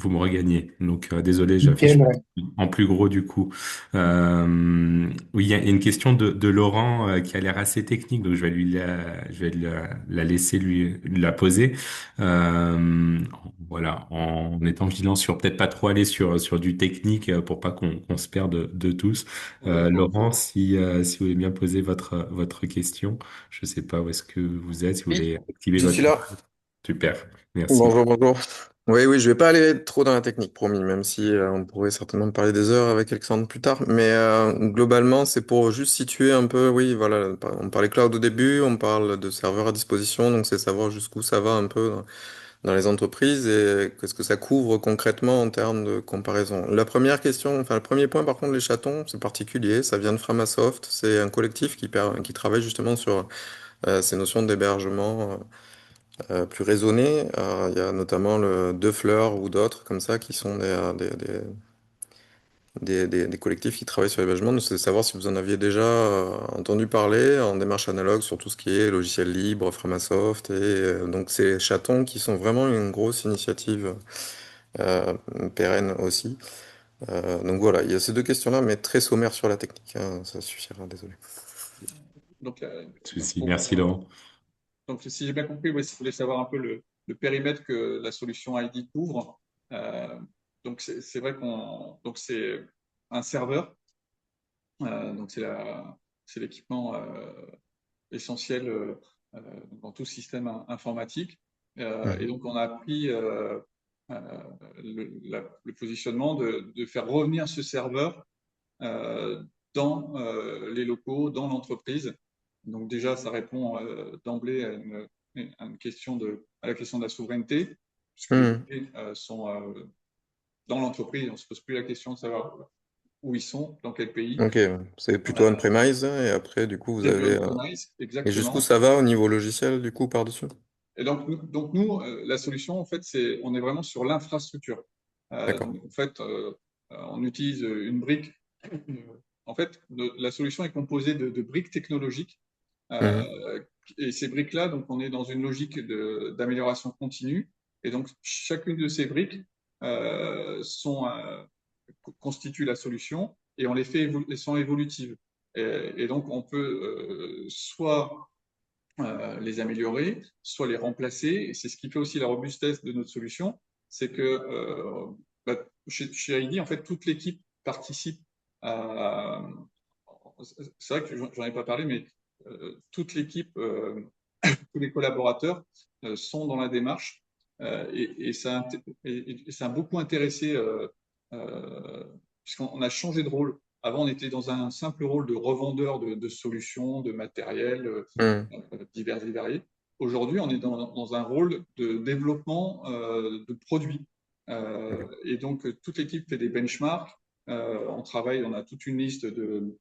S3: Vous me regagnez. Donc, désolé, j'affiche
S7: Nickel, ouais.
S3: en plus gros du coup. Oui, il y a une question de Laurent qui a l'air assez technique, donc je vais la laisser lui la poser. Voilà, en étant vigilant sur peut-être pas trop aller sur du technique pour pas qu'on se perde de tous.
S4: Ouais,
S3: Laurent, si vous voulez bien poser votre question, je sais pas où est-ce que vous êtes, si vous
S8: Oui,
S3: voulez activer
S8: je suis
S3: votre
S8: là.
S3: super, merci.
S8: Bonjour, bonjour. Oui, oui, je vais pas aller trop dans la technique, promis, même si on pourrait certainement parler des heures avec Alexandre plus tard. Mais globalement, c'est pour juste situer un peu, oui, voilà, on parlait cloud au début, on parle de serveurs à disposition, donc c'est savoir jusqu'où ça va un peu dans les entreprises et qu'est-ce que ça couvre concrètement en termes de comparaison. La première question, enfin le premier point par contre, les chatons, c'est particulier, ça vient de Framasoft, c'est un collectif qui travaille justement sur ces notions d'hébergement plus raisonnées. Il y a notamment le Deux Fleurs ou d'autres comme ça qui sont des collectifs qui travaillent sur l'hébergement. Donc, c'est de savoir si vous en aviez déjà entendu parler en démarche analogue sur tout ce qui est logiciel libre, Framasoft. Et donc, ces chatons qui sont vraiment une grosse initiative euh, pérenne aussi. Donc voilà, il y a ces deux questions-là, mais très sommaires sur la technique, hein. Ça suffira, désolé.
S4: Donc,
S3: Souci. Merci Laurent.
S4: donc, si j'ai bien compris, ouais, si vous voulez savoir un peu le périmètre que la solution ID couvre, euh, donc c'est vrai donc c'est un serveur, donc c'est l'équipement essentiel euh, dans tout système informatique. Et
S8: Mhm.
S4: donc, on a pris le positionnement de faire revenir ce serveur dans les locaux, dans l'entreprise. Donc déjà, ça répond d'emblée à une question à la question de la souveraineté, puisque les
S8: Mhm.
S4: données sont dans l'entreprise. On ne se pose plus la question de savoir où ils sont, dans quel pays.
S8: Ok, ouais. C'est plutôt on-premise, et après, du coup, vous
S4: C'est du
S8: avez...
S4: on-premise,
S8: Et jusqu'où
S4: exactement.
S8: ça va au niveau logiciel, du coup, par-dessus?
S4: Et donc nous, la solution, en fait, on est vraiment sur l'infrastructure.
S8: D'accord.
S4: Donc, en fait, on utilise une brique. En fait, la solution est composée de briques technologiques.
S8: Mhm.
S4: Et ces briques-là, donc, on est dans une logique d'amélioration continue. Et donc, chacune de ces briques constitue la solution et on les fait elles sont évolutives. Et donc, on peut soit les améliorer, soit les remplacer. Et c'est ce qui fait aussi la robustesse de notre solution, c'est que chez ID, en fait, toute l'équipe participe à. C'est vrai que j'en ai pas parlé, mais toute l'équipe, tous les collaborateurs sont dans la démarche et ça a beaucoup intéressé puisqu'on a changé de rôle. Avant, on était dans un simple rôle de revendeur de solutions, de matériel
S8: Mhm.
S4: divers et variés. Aujourd'hui, on est dans un rôle de développement de produits. Et donc, toute l'équipe fait des benchmarks. On travaille, on a toute une liste de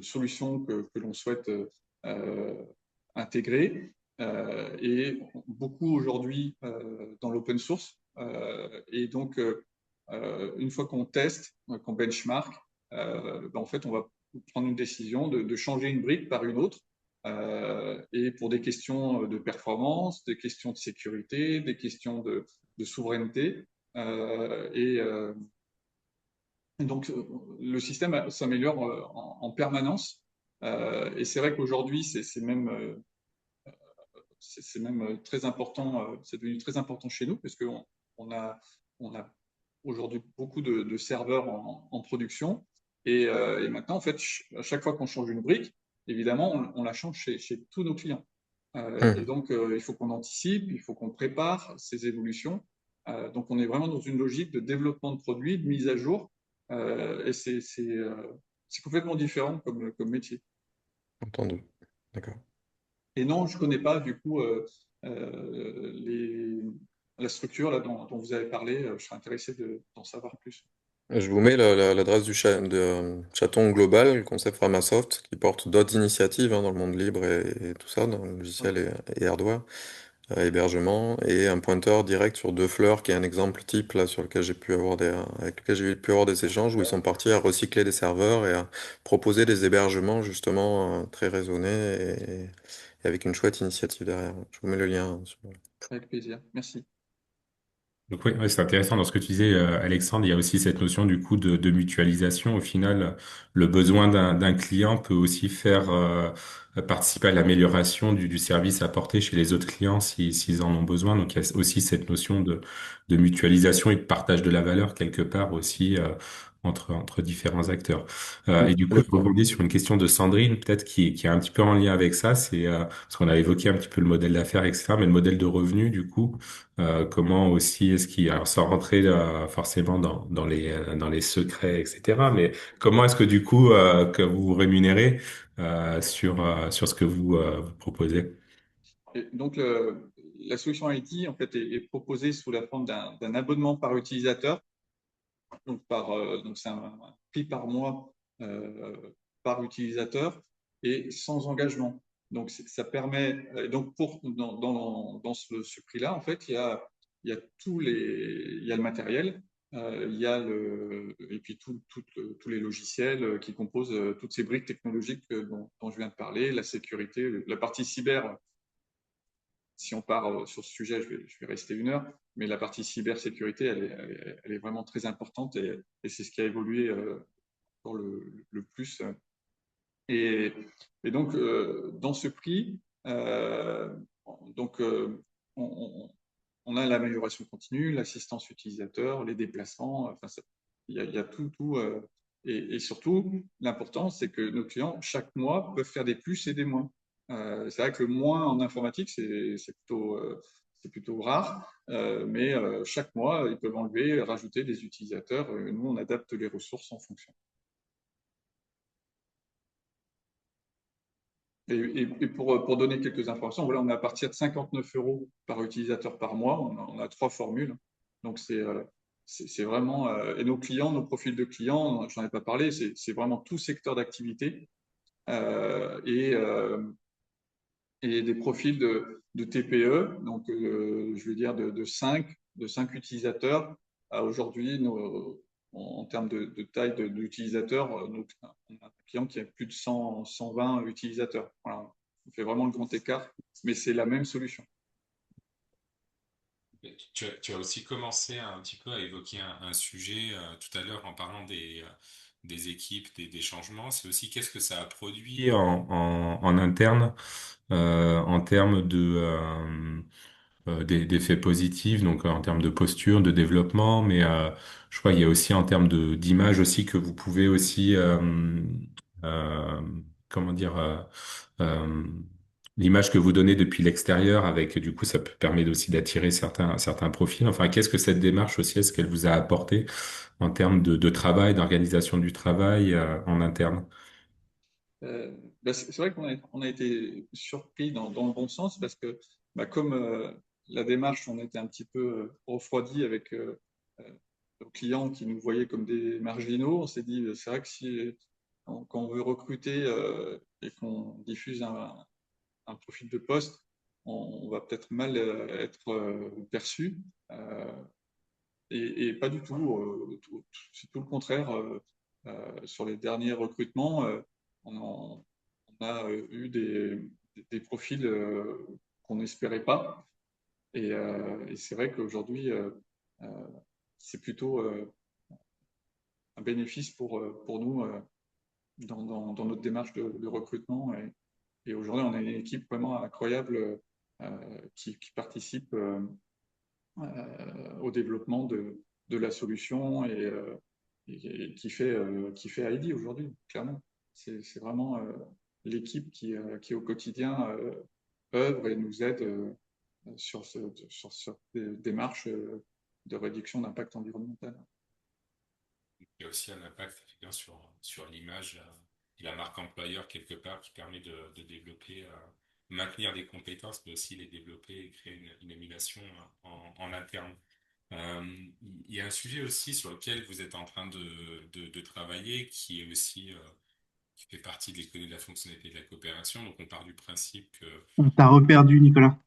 S4: solutions que l'on souhaite intégrer. Et beaucoup aujourd'hui dans l'open source. Et donc, une fois qu'on teste, qu'on benchmark, en fait, on va prendre une décision de changer une brique par une autre. Et pour des questions de performance, des questions de sécurité, des questions de souveraineté. Et donc, le système s'améliore en permanence. Et c'est vrai qu'aujourd'hui, c'est même très important, c'est devenu très important chez nous, parce qu'on on a aujourd'hui beaucoup de serveurs en production. Et maintenant, en fait, à chaque fois qu'on change une brique, évidemment, on la change chez tous nos clients. Et
S8: Mhm.
S4: donc, il faut qu'on anticipe, il faut qu'on prépare ces évolutions. Donc, on est vraiment dans une logique de développement de produits, de mise à jour. Et c'est complètement différent comme métier.
S8: Entendu. D'accord.
S4: Et non, je ne connais pas du coup les, la structure là, dont vous avez parlé. Je serais intéressé d'en savoir plus.
S8: Je vous mets l'adresse de chaton global, le concept Framasoft, qui porte d'autres initiatives hein, dans le monde libre et tout ça, dans le
S4: Ouais,
S8: logiciel et hardware, hébergement, et un pointeur direct sur Deux Fleurs, qui est un exemple type là, sur lequel avec lequel j'ai pu avoir des échanges où ils sont partis à recycler des serveurs et à proposer des hébergements justement très raisonnés et avec une chouette initiative derrière. Je vous mets le lien.
S4: avec plaisir. Merci.
S3: Donc oui, ouais, c'est intéressant dans ce que tu disais, Alexandre. Il y a aussi cette notion du coup de mutualisation. Au final, le besoin d'un client peut aussi faire participer à l'amélioration du service apporté chez les autres clients s'ils en ont besoin. Donc il y a aussi cette notion de mutualisation et de partage de la valeur quelque part aussi entre différents acteurs. Et du coup, je rebondis sur une question de Sandrine, peut-être qui est un petit peu en lien avec ça. C'est parce qu'on a évoqué un petit peu le modèle d'affaires, etc., mais le modèle de revenu, du coup. Comment aussi est-ce qu'il, alors sans rentrer forcément dans les secrets, etc. Mais comment est-ce que du coup que vous vous rémunérez sur ce que vous proposez?
S4: Et donc, la solution IT, en fait, est proposée sous la forme d'un abonnement par utilisateur. Donc c'est un prix par mois par utilisateur et sans engagement. Donc, ça permet. Donc, dans ce prix-là, en fait, il y a il y a le matériel, il y a et puis tous les logiciels qui composent toutes ces briques technologiques dont je viens de parler, la sécurité, la partie cyber. Si on part sur ce sujet, je vais rester 1 heure, mais la partie cybersécurité, elle est vraiment très importante et c'est ce qui a évolué pour le plus. Et, et donc, dans ce prix, euh, donc, on a l'amélioration continue, l'assistance utilisateur, les déplacements, enfin, il y a tout. Et surtout, l'important, c'est que nos clients, chaque mois, peuvent faire des plus et des moins. C'est vrai que le moins en informatique, c'est plutôt rare, mais chaque mois, ils peuvent enlever, rajouter des utilisateurs. Nous, on adapte les ressources en fonction. Et pour donner quelques informations, voilà, on est à partir de 59 € par utilisateur par mois. On a 3 formules. Donc, c'est vraiment. Et nos clients, nos profils de clients, j'en ai pas parlé, c'est vraiment tout secteur d'activité euh, et, euh, et des profils de TPE. Donc, je veux dire de 5 utilisateurs. Aujourd'hui, en termes de taille d'utilisateurs, on a un client qui a plus de 120 utilisateurs. Voilà. On fait vraiment le grand écart, mais c'est la même solution.
S3: Tu as aussi commencé un petit peu à évoquer un sujet tout à l'heure en parlant des équipes, des changements. C'est aussi qu'est-ce que ça a produit en interne en termes d'effets positifs, donc en termes de posture, de développement, mais je crois qu'il y a aussi en termes d'image aussi que vous pouvez aussi euh, comment dire euh, l'image que vous donnez depuis l'extérieur avec du coup ça peut permettre aussi d'attirer certains profils. Enfin, qu'est-ce que cette démarche aussi est-ce qu'elle vous a apporté en termes de travail, d'organisation du travail en interne?
S4: Euh, c'est vrai on a été surpris dans le bon sens parce que comme la démarche, on était un petit peu refroidi avec nos clients qui nous voyaient comme des marginaux. On s'est dit, c'est vrai que si quand on veut recruter et qu'on diffuse un profil de poste, on va peut-être mal être perçu. Euh, et pas du tout. C'est tout le contraire. Sur les derniers recrutements, on, on a eu des profils qu'on n'espérait pas. Et c'est vrai qu'aujourd'hui, euh, c'est plutôt un bénéfice pour nous dans notre démarche de recrutement. Et aujourd'hui, on a une équipe vraiment incroyable qui participe au développement de la solution et qui fait ID aujourd'hui, clairement. C'est vraiment l'équipe qui au quotidien œuvre et nous aide sur cette démarche de réduction d'impact environnemental.
S3: Il y a aussi un impact effectivement, sur l'image et la marque employeur quelque part qui permet de développer, maintenir des compétences, mais aussi les développer et créer une émulation en interne. Euh, il y a un sujet aussi sur lequel vous êtes en train de travailler qui est aussi qui fait partie de l'économie de la fonctionnalité et de la coopération. Donc on part du principe que
S7: On t'a reperdu, Nicolas.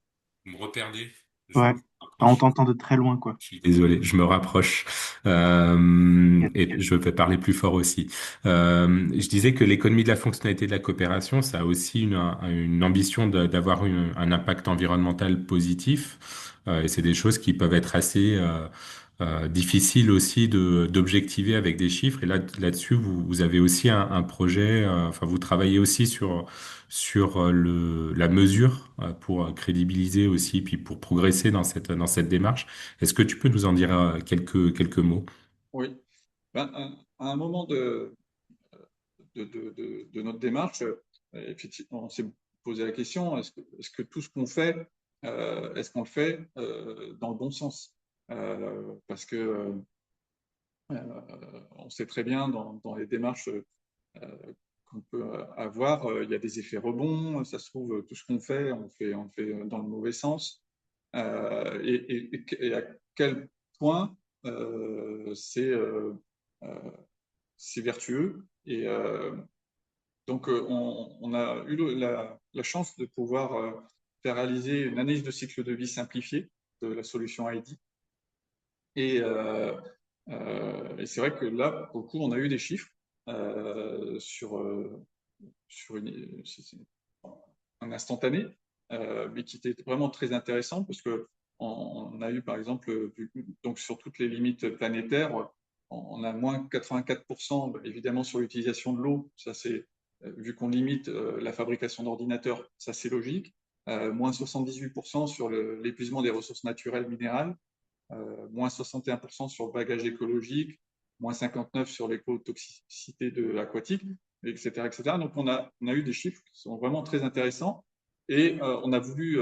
S3: vous me reperdez.
S7: Ouais. Enfin, on t'entend de très loin, quoi.
S3: Je suis désolé, je me rapproche et je vais parler plus fort aussi. Je disais que l'économie de la fonctionnalité de la coopération, ça a aussi une ambition d'avoir un impact environnemental positif. Et c'est des choses qui peuvent être assez difficiles aussi d'objectiver avec des chiffres. Et là-dessus, vous avez aussi un projet. Enfin, vous travaillez aussi sur la mesure pour crédibiliser aussi, puis pour progresser dans cette démarche. Est-ce que tu peux nous en dire quelques mots?
S4: Oui. Ben, à un moment de notre démarche, effectivement, on s'est posé la question, est-ce que tout ce qu'on fait, est-ce qu'on le fait dans le bon sens? Parce que on sait très bien dans les démarches qu'on peut avoir, il y a des effets rebonds, ça se trouve, tout ce qu'on fait, on le fait dans le mauvais sens. Et à quel point c'est vertueux. Et donc, on a eu la chance de pouvoir faire réaliser une analyse de cycle de vie simplifiée de la solution ID. Et, et c'est vrai que là, pour le coup, on a eu des chiffres sur un instantané, mais qui était vraiment très intéressant parce que on a eu, par exemple, donc sur toutes les limites planétaires, on a moins 84% évidemment sur l'utilisation de l'eau. Ça, c'est vu qu'on limite la fabrication d'ordinateurs, ça c'est logique. Moins 78% sur l'épuisement des ressources naturelles minérales, moins 61% sur le bagage écologique, moins 59% sur l'écotoxicité aquatique, etc., etc. Donc on a eu des chiffres qui sont vraiment très intéressants et on a voulu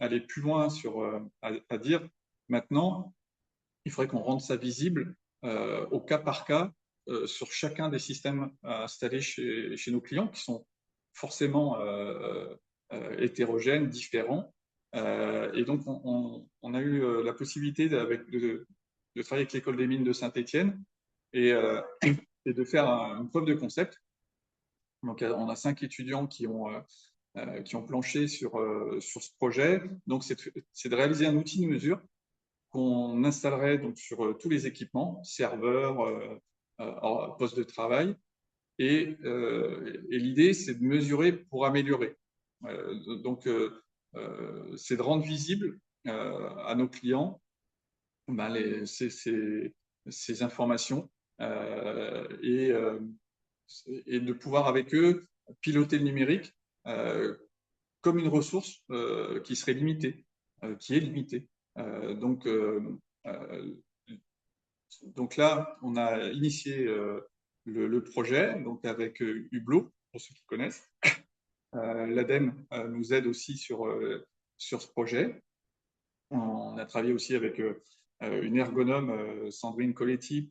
S4: aller plus loin à dire maintenant, il faudrait qu'on rende ça visible au cas par cas sur chacun des systèmes installés chez nos clients qui sont forcément hétérogènes, différents. Et donc, on a eu la possibilité de travailler avec l'école des mines de Saint-Étienne et de faire une preuve de concept. Donc, on a 5 étudiants qui ont planché sur ce projet. Donc, c'est de réaliser un outil de mesure qu'on installerait donc sur tous les équipements, serveurs, postes de travail. Et l'idée, c'est de mesurer pour améliorer. Donc, c'est de rendre visible à nos clients ben, ces informations et de pouvoir avec eux piloter le numérique comme une ressource qui serait limitée, qui est limitée. Donc, donc là, on a initié le projet donc avec Hublot, pour ceux qui connaissent. L'ADEME nous aide aussi sur ce projet. On a travaillé aussi avec une ergonome, Sandrine Coletti,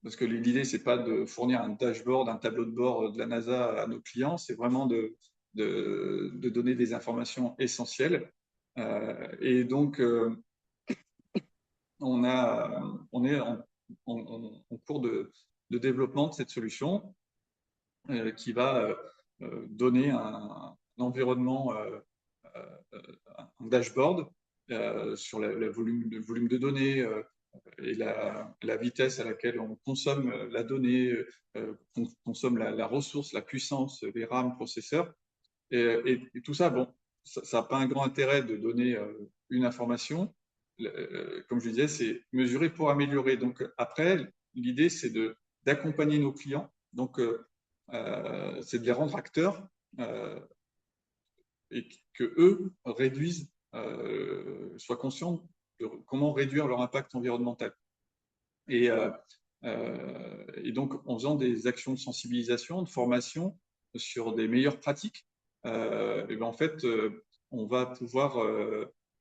S4: parce que l'idée, c'est pas de fournir un dashboard, un tableau de bord de la NASA à nos clients, c'est vraiment de donner des informations essentielles. Et donc, on est en cours de développement de cette solution qui va donner un environnement, un dashboard sur le volume de données et la vitesse à laquelle on consomme la donnée, on consomme la ressource, la puissance, les RAM, processeurs. Et tout ça, bon, ça n'a pas un grand intérêt de donner une information. Comme je disais, c'est mesurer pour améliorer. Donc après, l'idée, c'est d'accompagner nos clients. Donc, c'est de les rendre acteurs et que eux réduisent, soient conscients de comment réduire leur impact environnemental. Et donc, en faisant des actions de sensibilisation, de formation sur des meilleures pratiques, et ben en fait, on va pouvoir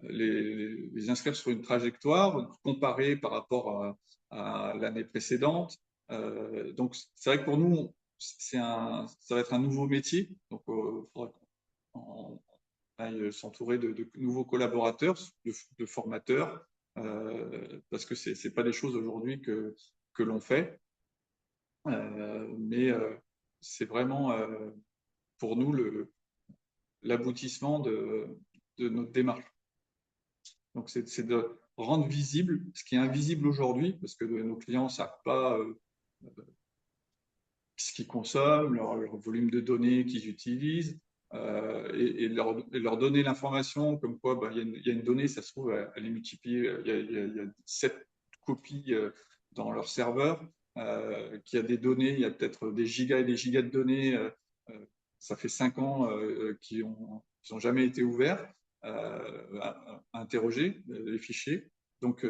S4: les inscrire sur une trajectoire, comparer par rapport à l'année précédente. Donc, c'est vrai que pour nous, ça va être un nouveau métier. Donc, il faudra qu'on aille s'entourer de nouveaux collaborateurs, de formateurs, parce que ce n'est pas des choses aujourd'hui que l'on fait. Mais c'est vraiment pour nous l'aboutissement de notre démarche. Donc, c'est de rendre visible ce qui est invisible aujourd'hui, parce que nos clients ne savent pas ce qu'ils consomment, leur volume de données qu'ils utilisent, et leur donner l'information comme quoi bah, il y a une donnée, ça se trouve, elle est multipliée, il y a 7 copies dans leur serveur, qu'il y a des données, il y a peut-être des gigas et des gigas de données, ça fait 5 ans qui ont jamais été ouverts, à interroger les fichiers. Donc,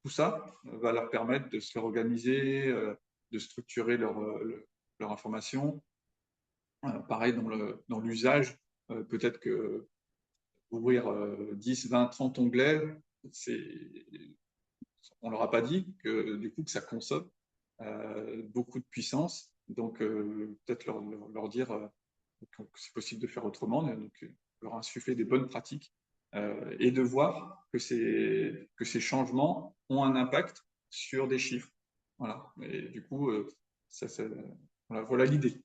S4: tout ça va leur permettre de se réorganiser, de structurer leur information. Pareil dans l'usage, peut-être que ouvrir 10, 20, 30 onglets, on ne leur a pas dit que du coup que ça consomme beaucoup de puissance. Donc peut-être leur dire que c'est possible de faire autrement, donc leur insuffler des bonnes pratiques et de voir que ces changements ont un impact sur des chiffres. Voilà. Et du coup, voilà l'idée.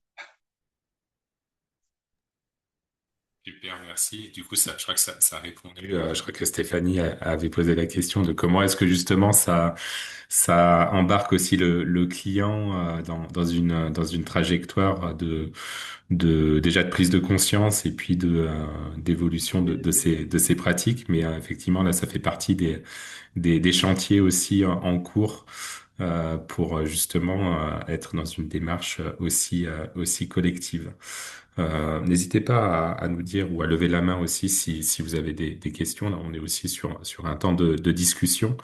S3: Super, merci. Du coup, je crois que ça a répondu. Je crois que Stéphanie avait posé la question de comment est-ce que justement ça embarque aussi le client dans une trajectoire déjà de prise de conscience et puis d'évolution de ses pratiques. Mais effectivement, là, ça fait partie des chantiers aussi en cours pour justement être dans une démarche aussi collective. N'hésitez pas à nous dire ou à lever la main aussi si vous avez des questions. Là, on est aussi sur un temps de discussion.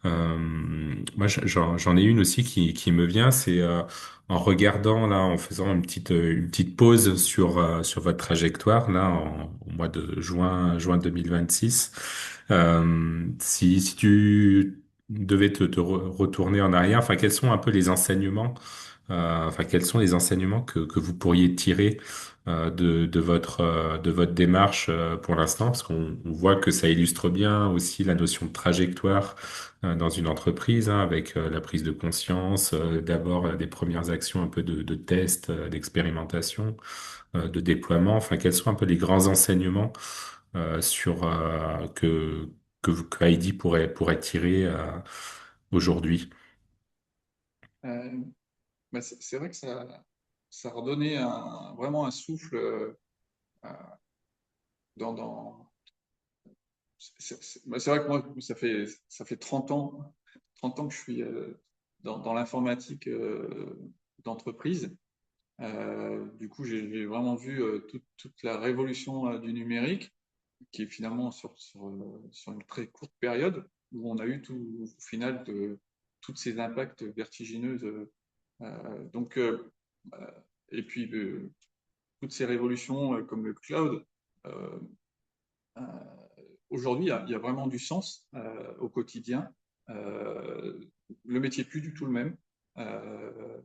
S3: Euh, moi, j'en ai une aussi qui me vient, c'est en regardant là, en faisant une petite pause sur votre trajectoire là, au mois de juin 2026. Si tu devais te retourner en arrière, enfin, quels sont un peu les enseignements, enfin, quels sont les enseignements que vous pourriez tirer de votre démarche pour l'instant, parce qu'on voit que ça illustre bien aussi la notion de trajectoire dans une entreprise, hein, avec la prise de conscience, d'abord des premières actions un peu de test, d'expérimentation, de déploiement. Enfin, quels sont un peu les grands enseignements sur que Heidi pourrait tirer aujourd'hui?
S4: Euh, bah, c'est vrai que ça a redonné vraiment un souffle dans. C'est vrai que moi, ça fait 30 ans que je suis dans l'informatique d'entreprise. Du coup, j'ai vraiment vu toute la révolution du numérique, qui est finalement sur une très courte période, où on a eu au final tous ces impacts vertigineux. Donc, et puis, toutes ces révolutions comme le cloud, euh, euh, aujourd'hui, il y a vraiment du sens au quotidien. Euh, le métier n'est plus du tout le même. Euh,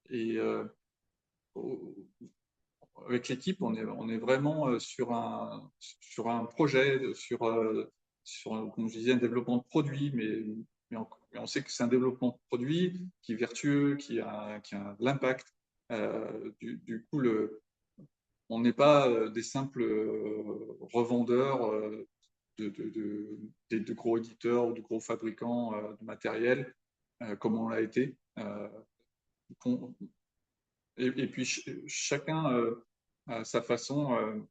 S4: et au- avec l'équipe, on est vraiment sur un projet, comme je disais, un développement de produit, mais on sait que c'est un développement de produit qui est vertueux, qui a de l'impact. Du coup, on n'est pas des simples revendeurs de gros éditeurs ou de gros fabricants de matériel, comme on l'a été. Et puis chacun, à sa façon,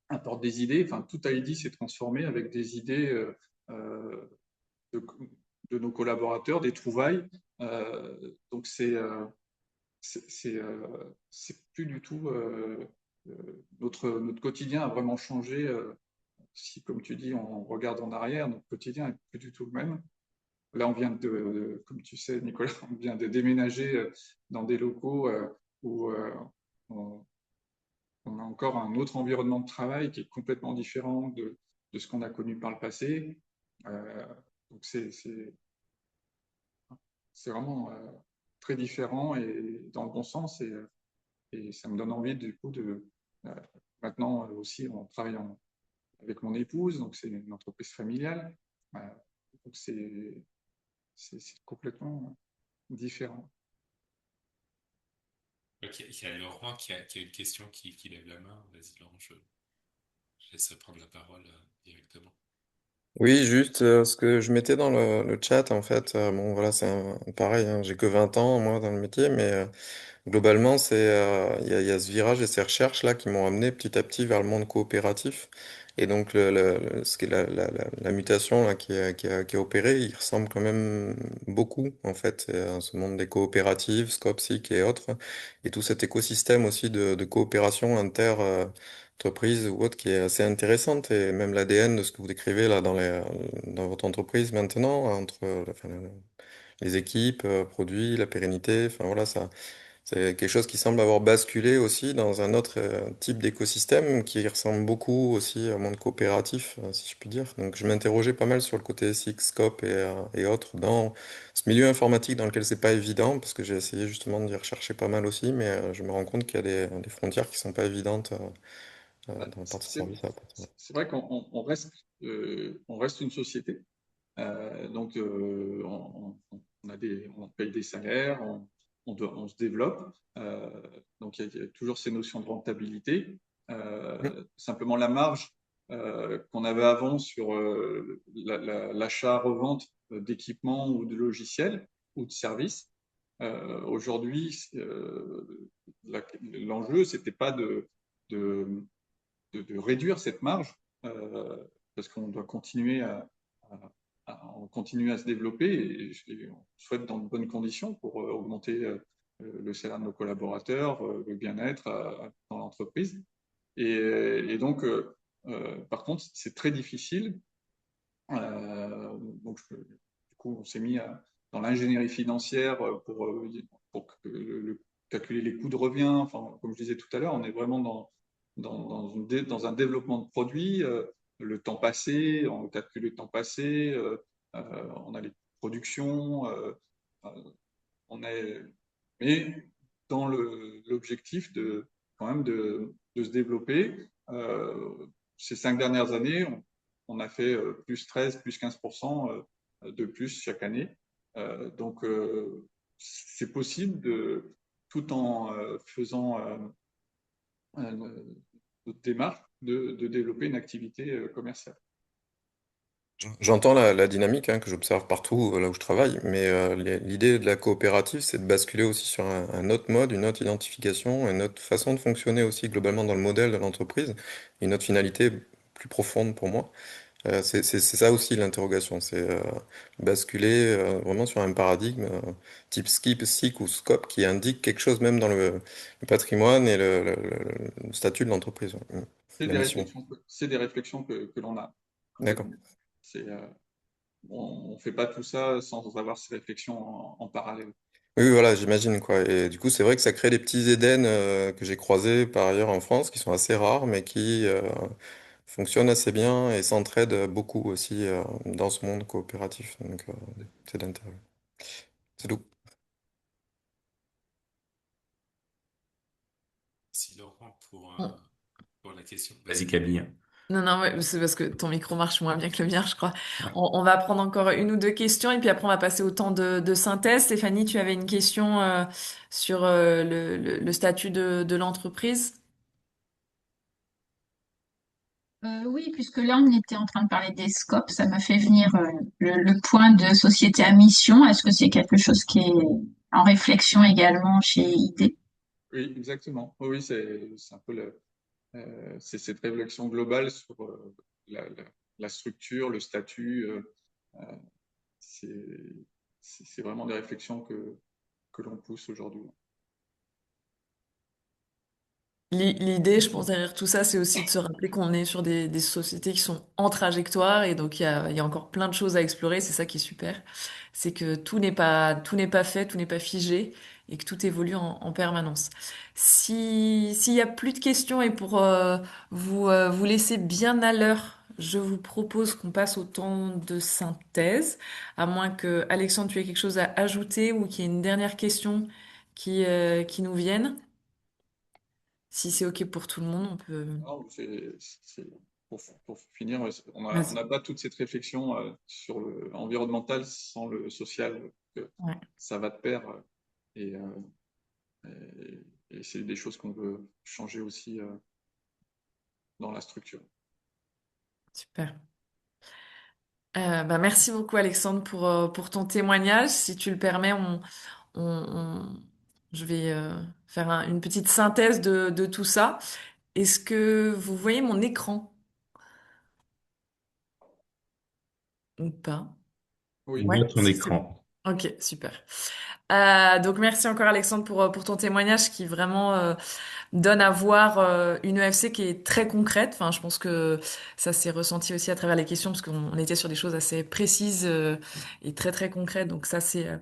S4: apporte des idées. Enfin, tout ID s'est transformé avec des idées de, de nos collaborateurs, des trouvailles. Donc c'est plus du tout notre quotidien a vraiment changé. Si, comme tu dis, on regarde en arrière, notre quotidien est plus du tout le même. Là, on vient comme tu sais, Nicolas, on vient de déménager dans des locaux où on, on a encore un autre environnement de travail qui est complètement différent de ce qu'on a connu par le passé. Euh, donc c'est vraiment très différent et dans le bon sens. Et ça me donne envie, du coup, euh, maintenant aussi, on travaille avec mon épouse, donc c'est une entreprise familiale. Euh, donc c'est complètement différent.
S3: Ok, il y a Laurent qui a une question qui lève la main. Vas-y, Laurent, je laisse prendre la parole directement.
S8: Oui, juste ce que je mettais dans le chat, en fait, bon voilà, pareil, hein, j'ai que 20 ans moi dans le métier, mais globalement, il y a ce virage et ces recherches là qui m'ont amené petit à petit vers le monde coopératif. Et donc ce qui est la mutation là qui a opérée, il ressemble quand même beaucoup en fait à ce monde des coopératives, Scopsic et autres, et tout cet écosystème aussi de coopération entreprise ou autre qui est assez intéressante, et même l'ADN de ce que vous décrivez là dans votre entreprise maintenant entre enfin, les équipes, produits, la pérennité, enfin voilà ça. C'est quelque chose qui semble avoir basculé aussi dans un autre type d'écosystème qui ressemble beaucoup aussi au monde coopératif, si je puis dire. Donc je m'interrogeais pas mal sur le côté SX, Scope et autres dans ce milieu informatique dans lequel c'est pas évident, parce que j'ai essayé justement d'y rechercher pas mal aussi, mais je me rends compte qu'il y a des frontières qui sont pas évidentes
S4: Bah,
S8: dans la partie
S4: c'est
S8: service à la partie web.
S4: c'est vrai on reste une société. Donc, on paye des salaires, on se développe. Donc, il y a toujours ces notions de rentabilité.
S8: Mm.
S4: Simplement, la marge qu'on avait avant sur l'achat-revente d'équipements ou de logiciels ou de services, aujourd'hui, l'enjeu, c'était pas de, de réduire cette marge, parce qu'on doit continuer on continue à se développer et on souhaite dans de bonnes conditions pour augmenter le salaire de nos collaborateurs, le bien-être dans l'entreprise. Et donc, par contre, c'est très difficile. Du coup, on s'est mis dans l'ingénierie financière pour calculer les coûts de revient. Enfin, comme je disais tout à l'heure, on est vraiment dans un développement de produits. Le temps passé, on calcule le temps passé, on a les productions, euh, on est, mais dans l'objectif quand même de se développer. Ces 5 dernières années, on a fait plus 13, plus 15% de plus chaque année. Donc, c'est possible tout en faisant notre démarche, de développer une activité commerciale.
S8: J'entends la dynamique hein, que j'observe partout là où je travaille, mais l'idée de la coopérative, c'est de basculer aussi sur un autre mode, une autre identification, une autre façon de fonctionner aussi globalement dans le modèle de l'entreprise, une autre finalité plus profonde pour moi. C'est ça aussi l'interrogation, c'est basculer vraiment sur un paradigme type skip, SIC ou scope qui indique quelque chose même dans le patrimoine et le statut de l'entreprise, ouais. La mission.
S4: C'est des réflexions que l'on a.
S8: D'accord.
S4: C'est, on ne fait pas tout ça sans avoir ces réflexions en parallèle.
S8: Oui, oui, voilà, j'imagine quoi. Et du coup, c'est vrai que ça crée des petits Éden que j'ai croisés par ailleurs en France, qui sont assez rares, mais qui fonctionnent assez bien et s'entraident beaucoup aussi dans ce monde coopératif. Donc, c'est d'intérêt. C'est tout.
S3: Merci Laurent pour la question. Vas-y Camille.
S2: Non, non, ouais, c'est parce que ton micro marche moins bien que le mien, je crois. On va prendre encore une ou deux questions et puis après on va passer au temps de synthèse. Stéphanie, tu avais une question sur le statut de l'entreprise.
S7: Oui, puisque là, on était en train de parler des scopes, ça m'a fait venir le point de société à mission. Est-ce que c'est quelque chose qui est en réflexion également chez ID?
S4: Oui, exactement. Oui, c'est un peu c'est cette réflexion globale sur la structure, le statut. Euh, c'est c'est vraiment des réflexions que l'on pousse aujourd'hui.
S2: L'idée, je pense, derrière tout ça, c'est aussi de se rappeler qu'on est sur des sociétés qui sont en trajectoire et donc il y a encore plein de choses à explorer. C'est ça qui est super. C'est que tout n'est pas fait, tout n'est pas figé et que tout évolue en permanence. S'il y a plus de questions et pour vous laisser bien à l'heure, je vous propose qu'on passe au temps de synthèse, à moins que Alexandre, tu aies quelque chose à ajouter ou qu'il y ait une dernière question qui nous vienne. Si c'est OK pour tout le monde, on peut.
S4: Non, pour finir, on
S2: Vas-y.
S4: n'a pas toute cette réflexion sur l'environnemental sans le social.
S2: Ouais,
S4: Ça va de pair et, et c'est des choses qu'on veut changer aussi dans la structure.
S2: super. Bah, merci beaucoup Alexandre pour ton témoignage. Si tu le permets, on, on- je vais faire une petite synthèse de tout ça. Est-ce que vous voyez mon écran ou pas?
S3: On
S4: Oui.
S2: Ouais,
S3: voit ton
S2: si c'est bon.
S3: écran.
S2: Ok, super. Donc merci encore Alexandre pour ton témoignage qui vraiment donne à voir une EFC qui est très concrète. Enfin, je pense que ça s'est ressenti aussi à travers les questions parce qu'on était sur des choses assez précises et très très concrètes. Donc ça euh,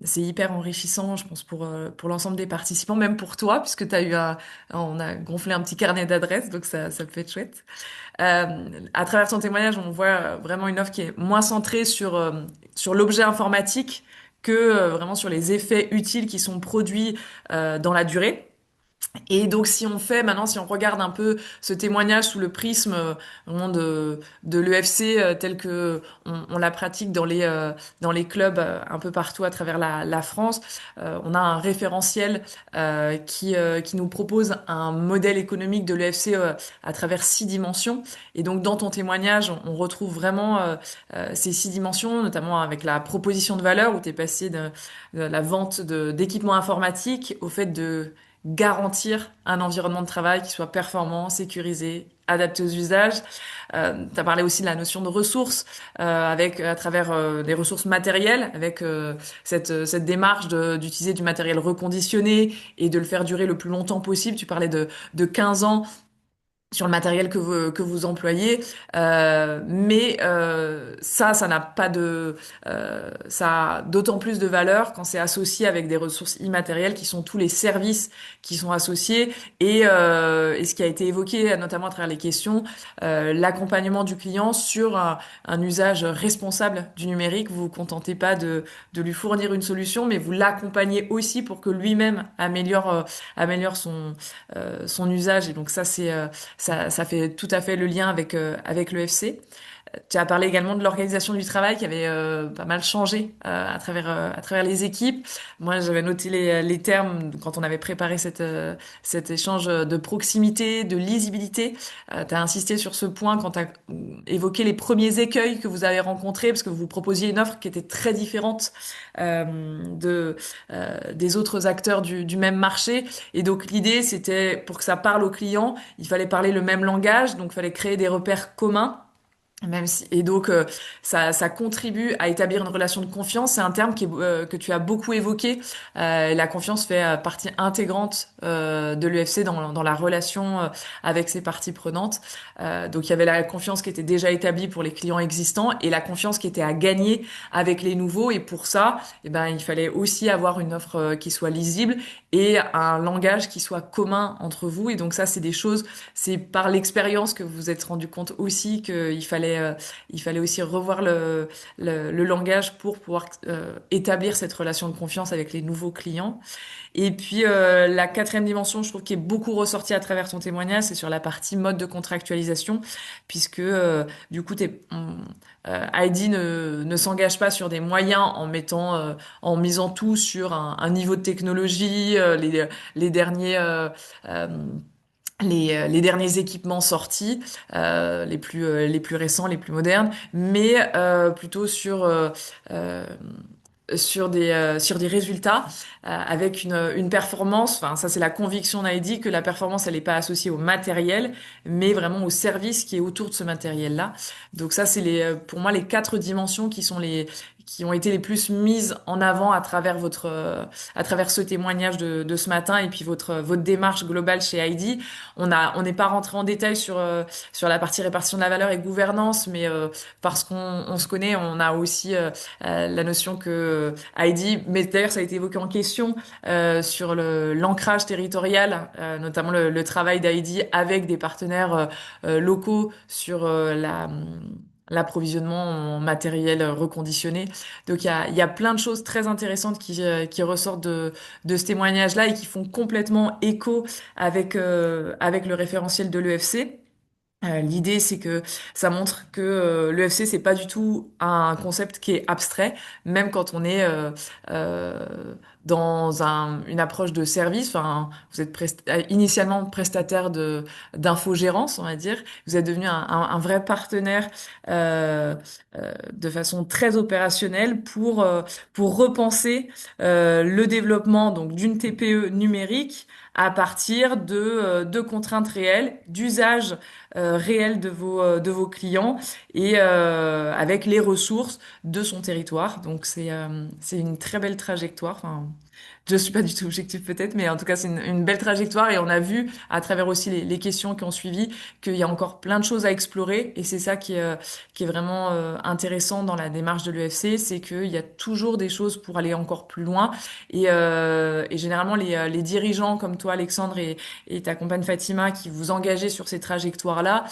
S2: c'est hyper enrichissant, je pense pour l'ensemble des participants, même pour toi puisque on a gonflé un petit carnet d'adresses, donc ça peut être chouette. À travers ton témoignage, on voit vraiment une offre qui est moins centrée sur l'objet informatique que vraiment sur les effets utiles qui sont produits dans la durée. Et donc, si on regarde un peu ce témoignage sous le prisme vraiment de l'EFC tel que on la pratique dans les clubs un peu partout à travers la France, on a un référentiel qui nous propose un modèle économique de l'EFC à travers 6 dimensions. Et donc, dans ton témoignage, on retrouve vraiment ces 6 dimensions, notamment avec la proposition de valeur où tu es passé de la vente d'équipements informatiques au fait de garantir un environnement de travail qui soit performant, sécurisé, adapté aux usages. Tu as parlé aussi de la notion de ressources avec à travers des ressources matérielles, avec cette démarche d'utiliser du matériel reconditionné et de le faire durer le plus longtemps possible. Tu parlais de 15 ans sur le matériel que vous employez, mais ça n'a pas ça a d'autant plus de valeur quand c'est associé avec des ressources immatérielles qui sont tous les services qui sont associés et ce qui a été évoqué notamment à travers les questions, l'accompagnement du client sur un usage responsable du numérique. Vous vous contentez pas de lui fournir une solution, mais vous l'accompagnez aussi pour que lui-même améliore son usage. Et donc ça fait tout à fait le lien avec l'EFC. Tu as parlé également de l'organisation du travail qui avait pas mal changé à travers les équipes. Moi, j'avais noté les termes quand on avait préparé cet échange de proximité, de lisibilité. Tu as insisté sur ce point quand tu as évoqué les premiers écueils que vous avez rencontrés parce que vous proposiez une offre qui était très différente des autres acteurs du même marché. Et donc l'idée, c'était pour que ça parle aux clients, il fallait parler le même langage, donc il fallait créer des repères communs. Même si, et donc ça contribue à établir une relation de confiance. C'est un terme que tu as beaucoup évoqué. La confiance fait partie intégrante de l'UFC dans la relation avec ses parties prenantes. Donc il y avait la confiance qui était déjà établie pour les clients existants et la confiance qui était à gagner avec les nouveaux. Et pour ça, eh ben, il fallait aussi avoir une offre qui soit lisible et un langage qui soit commun entre vous. Et donc ça, c'est des choses, c'est par l'expérience que vous vous êtes rendu compte aussi il fallait aussi revoir le langage pour pouvoir établir cette relation de confiance avec les nouveaux clients. Et puis la quatrième dimension, je trouve, qui est beaucoup ressortie à travers ton témoignage, c'est sur la partie mode de contractualisation, puisque du coup, Heidi ne s'engage pas sur des moyens en misant tout sur un niveau de technologie, les derniers euh, les derniers équipements sortis, les plus récents, les plus modernes, mais plutôt euh, sur des résultats avec une performance. Enfin, ça c'est la conviction d'Heidi que la performance elle n'est pas associée au matériel, mais vraiment au service qui est autour de ce matériel-là. Donc ça c'est pour moi les 4 dimensions qui ont été les plus mises en avant à travers ce témoignage de ce matin et puis votre démarche globale chez Heidi. On n'est pas rentré en détail sur la partie répartition de la valeur et gouvernance, mais parce qu'on se connaît, on a aussi la notion que Heidi, mais d'ailleurs ça a été évoqué en question sur l'ancrage territorial, notamment le travail d'Heidi avec des partenaires locaux sur l'approvisionnement en matériel reconditionné. Donc il y a plein de choses très intéressantes qui ressortent de ce témoignage-là et qui font complètement écho avec le référentiel de l'EFC. L'idée, c'est que ça montre que l'EFC, c'est pas du tout un concept qui est abstrait, même quand on est une approche de service. Enfin, vous êtes initialement prestataire d'infogérance, on va dire. Vous êtes devenu un vrai partenaire de façon très opérationnelle pour repenser le développement donc d'une TPE numérique à partir de contraintes réelles, d'usage réel de vos clients et avec les ressources de son territoire. Donc c'est une très belle trajectoire. Enfin, je suis pas du tout objectif peut-être, mais en tout cas c'est une belle trajectoire et on a vu à travers aussi les questions qui ont suivi qu'il y a encore plein de choses à explorer et c'est ça qui est vraiment intéressant dans la démarche de l'UFC, c'est qu'il y a toujours des choses pour aller encore plus loin et généralement les dirigeants comme toi Alexandre et ta compagne Fatima qui vous engagez sur ces trajectoires-là,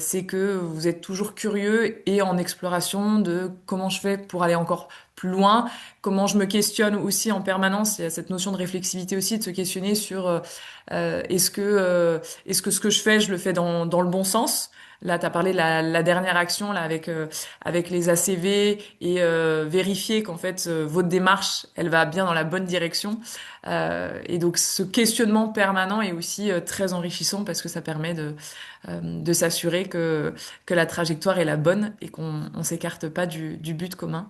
S2: c'est que vous êtes toujours curieux et en exploration de comment je fais pour aller encore plus loin, comment je me questionne aussi en permanence. Il y a cette notion de réflexivité aussi, de se questionner sur est-ce que ce que je fais, je le fais dans le bon sens? Là, tu as parlé de la dernière action là avec les ACV et vérifier qu'en fait votre démarche, elle va bien dans la bonne direction. Et donc ce questionnement permanent est aussi très enrichissant parce que ça permet de s'assurer que la trajectoire est la bonne et qu'on on s'écarte pas du but commun,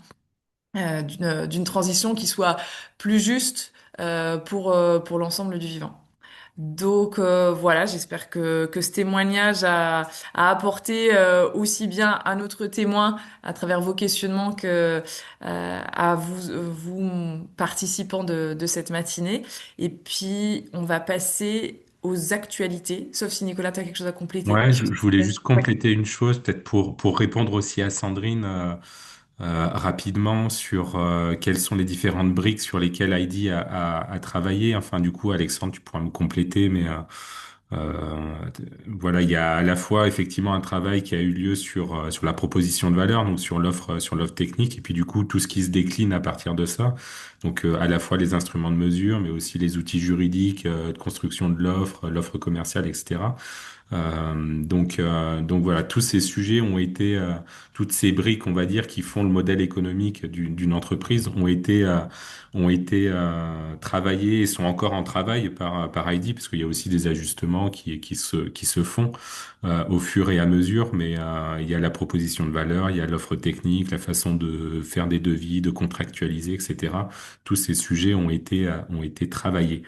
S2: d'une transition qui soit plus juste pour l'ensemble du vivant. Donc voilà, j'espère que ce témoignage a apporté aussi bien à notre témoin à travers vos questionnements que à vous participants de cette matinée. Et puis on va passer aux actualités, sauf si Nicolas, tu as quelque chose à compléter
S3: Ouais,
S2: sur
S3: je
S2: ce
S3: voulais
S2: sujet.
S3: juste
S2: Ouais.
S3: compléter une chose, peut-être pour répondre aussi à Sandrine rapidement sur quelles sont les différentes briques sur lesquelles Heidi a travaillé. Enfin, du coup, Alexandre, tu pourras me compléter, mais voilà, il y a à la fois effectivement un travail qui a eu lieu sur la proposition de valeur, donc sur l'offre technique, et puis du coup tout ce qui se décline à partir de ça. Donc à la fois les instruments de mesure, mais aussi les outils juridiques de construction de l'offre commerciale, etc. Donc voilà, tous ces sujets ont été, toutes ces briques, on va dire, qui font le modèle économique d'une entreprise, ont été travaillées et sont encore en travail par Heidi, parce qu'il y a aussi des ajustements qui se font au fur et à mesure, mais il y a la proposition de valeur, il y a l'offre technique, la façon de faire des devis, de contractualiser, etc. Tous ces sujets ont été travaillés.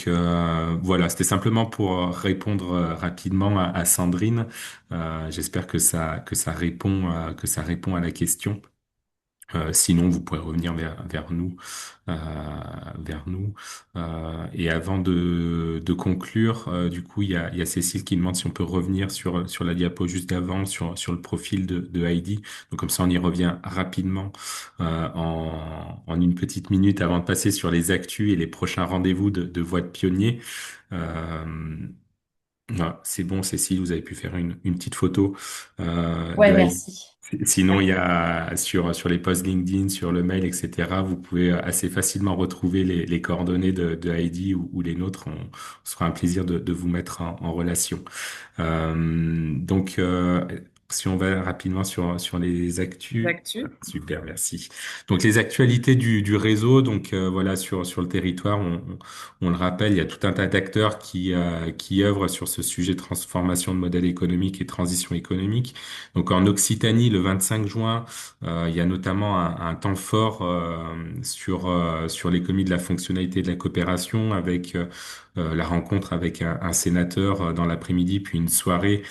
S3: Euh, voilà, c'était simplement pour répondre rapidement à Sandrine. J'espère que ça répond à la question. Sinon, vous pourrez revenir euh, vers nous. Et avant de conclure, du coup, il y a Cécile qui demande si on peut revenir sur la diapo juste avant, sur le profil de Heidi. Donc comme ça, on y revient rapidement en une petite minute avant de passer sur les actus et les prochains rendez-vous de Voix de Pionnier. Euh, voilà, c'est bon, Cécile, vous avez pu faire une petite photo
S5: Ouais,
S3: de Heidi.
S5: merci.
S3: Sinon,
S5: Ouais.
S3: il y a sur les posts LinkedIn, sur le mail, etc., vous pouvez assez facilement retrouver les coordonnées de Heidi ou les nôtres. On sera un plaisir de vous mettre en relation. Donc, si on va rapidement sur les actus.
S2: D'actu.
S3: Super, merci. Donc les actualités du réseau, donc voilà sur le territoire, on le rappelle, il y a tout un tas d'acteurs qui œuvrent sur ce sujet de transformation de modèle économique et transition économique. Donc en Occitanie, le 25 juin, il y a notamment un temps fort sur l'économie de la fonctionnalité et de la coopération avec la rencontre avec un sénateur dans l'après-midi, puis une soirée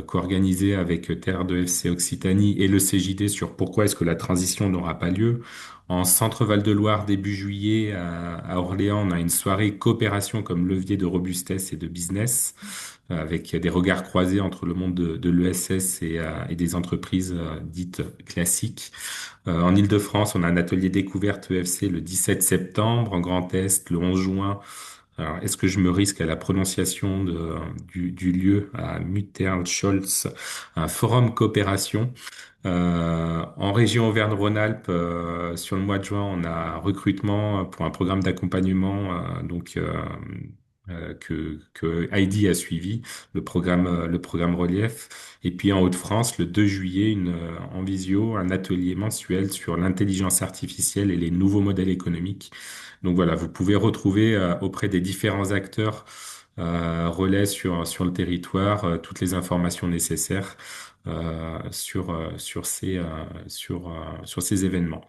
S3: co-organisée avec Terre de FC Occitanie et le CJD sur pourquoi est-ce que la transition n'aura pas lieu. En Centre-Val de Loire, début juillet, à Orléans, on a une soirée coopération comme levier de robustesse et de business, avec des regards croisés entre le monde de l'ESS et des entreprises dites classiques. En Île-de-France, on a un atelier découverte EFC le 17 septembre, en Grand Est, le 11 juin. Alors, est-ce que je me risque à la prononciation du lieu à Mutterl-Scholz, un forum coopération? En région Auvergne-Rhône-Alpes, sur le mois de juin, on a un recrutement pour un programme d'accompagnement, que Heidi a suivi, le programme Relief. Et puis en Hauts-de-France, le 2 juillet, en visio, un atelier mensuel sur l'intelligence artificielle et les nouveaux modèles économiques. Donc voilà, vous pouvez retrouver auprès des différents acteurs relais sur le territoire toutes les informations nécessaires sur ces événements.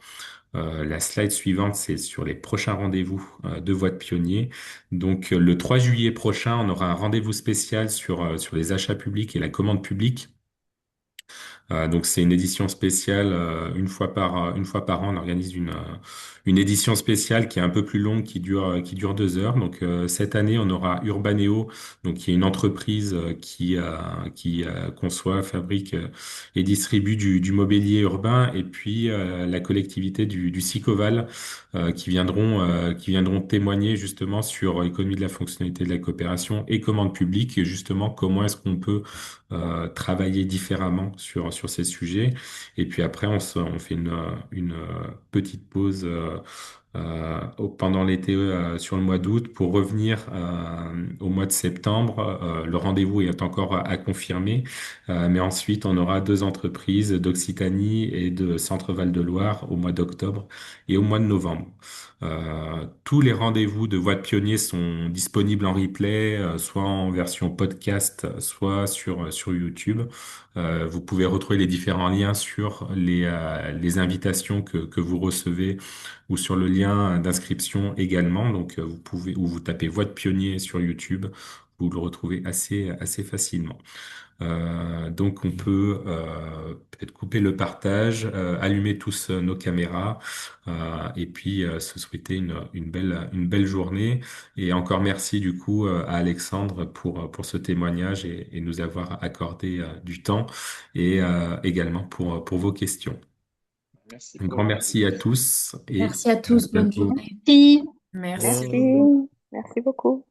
S3: La slide suivante, c'est sur les prochains rendez-vous de Voix de Pionnier. Donc, le 3 juillet prochain, on aura un rendez-vous spécial sur les achats publics et la commande publique. Donc c'est une édition spéciale une fois par an. On organise une édition spéciale qui est un peu plus longue, qui dure 2 heures. Donc cette année, on aura Urbaneo, donc qui est une entreprise qui conçoit, fabrique et distribue du mobilier urbain, et puis la collectivité du Sicoval qui viendront témoigner justement sur l'économie de la fonctionnalité de la coopération et commande publique, et justement comment est-ce qu'on peut travailler différemment sur ces sujets. Et puis après, on fait une petite pause pendant l'été sur le mois d'août pour revenir au mois de septembre. Le rendez-vous est encore à confirmer, mais ensuite, on aura 2 entreprises d'Occitanie et de Centre-Val de Loire au mois d'octobre et au mois de novembre. Tous les rendez-vous de Voix de Pionnier sont disponibles en replay, soit en version podcast, soit sur YouTube. Vous pouvez retrouver les différents liens sur les invitations que vous recevez, ou sur le lien d'inscription également. Donc, vous tapez Voix de Pionnier sur YouTube, vous le retrouvez assez facilement. Donc on peut peut-être couper le partage, allumer tous nos caméras, et puis se souhaiter une belle journée. Et encore merci du coup à Alexandre pour ce témoignage et nous avoir accordé du temps, et également pour vos questions.
S4: Merci
S3: Un
S4: pour
S3: grand merci à tous et
S5: Merci à
S3: à
S5: tous, bonne
S3: bientôt.
S5: journée.
S7: Si.
S2: Merci.
S6: Merci, merci beaucoup.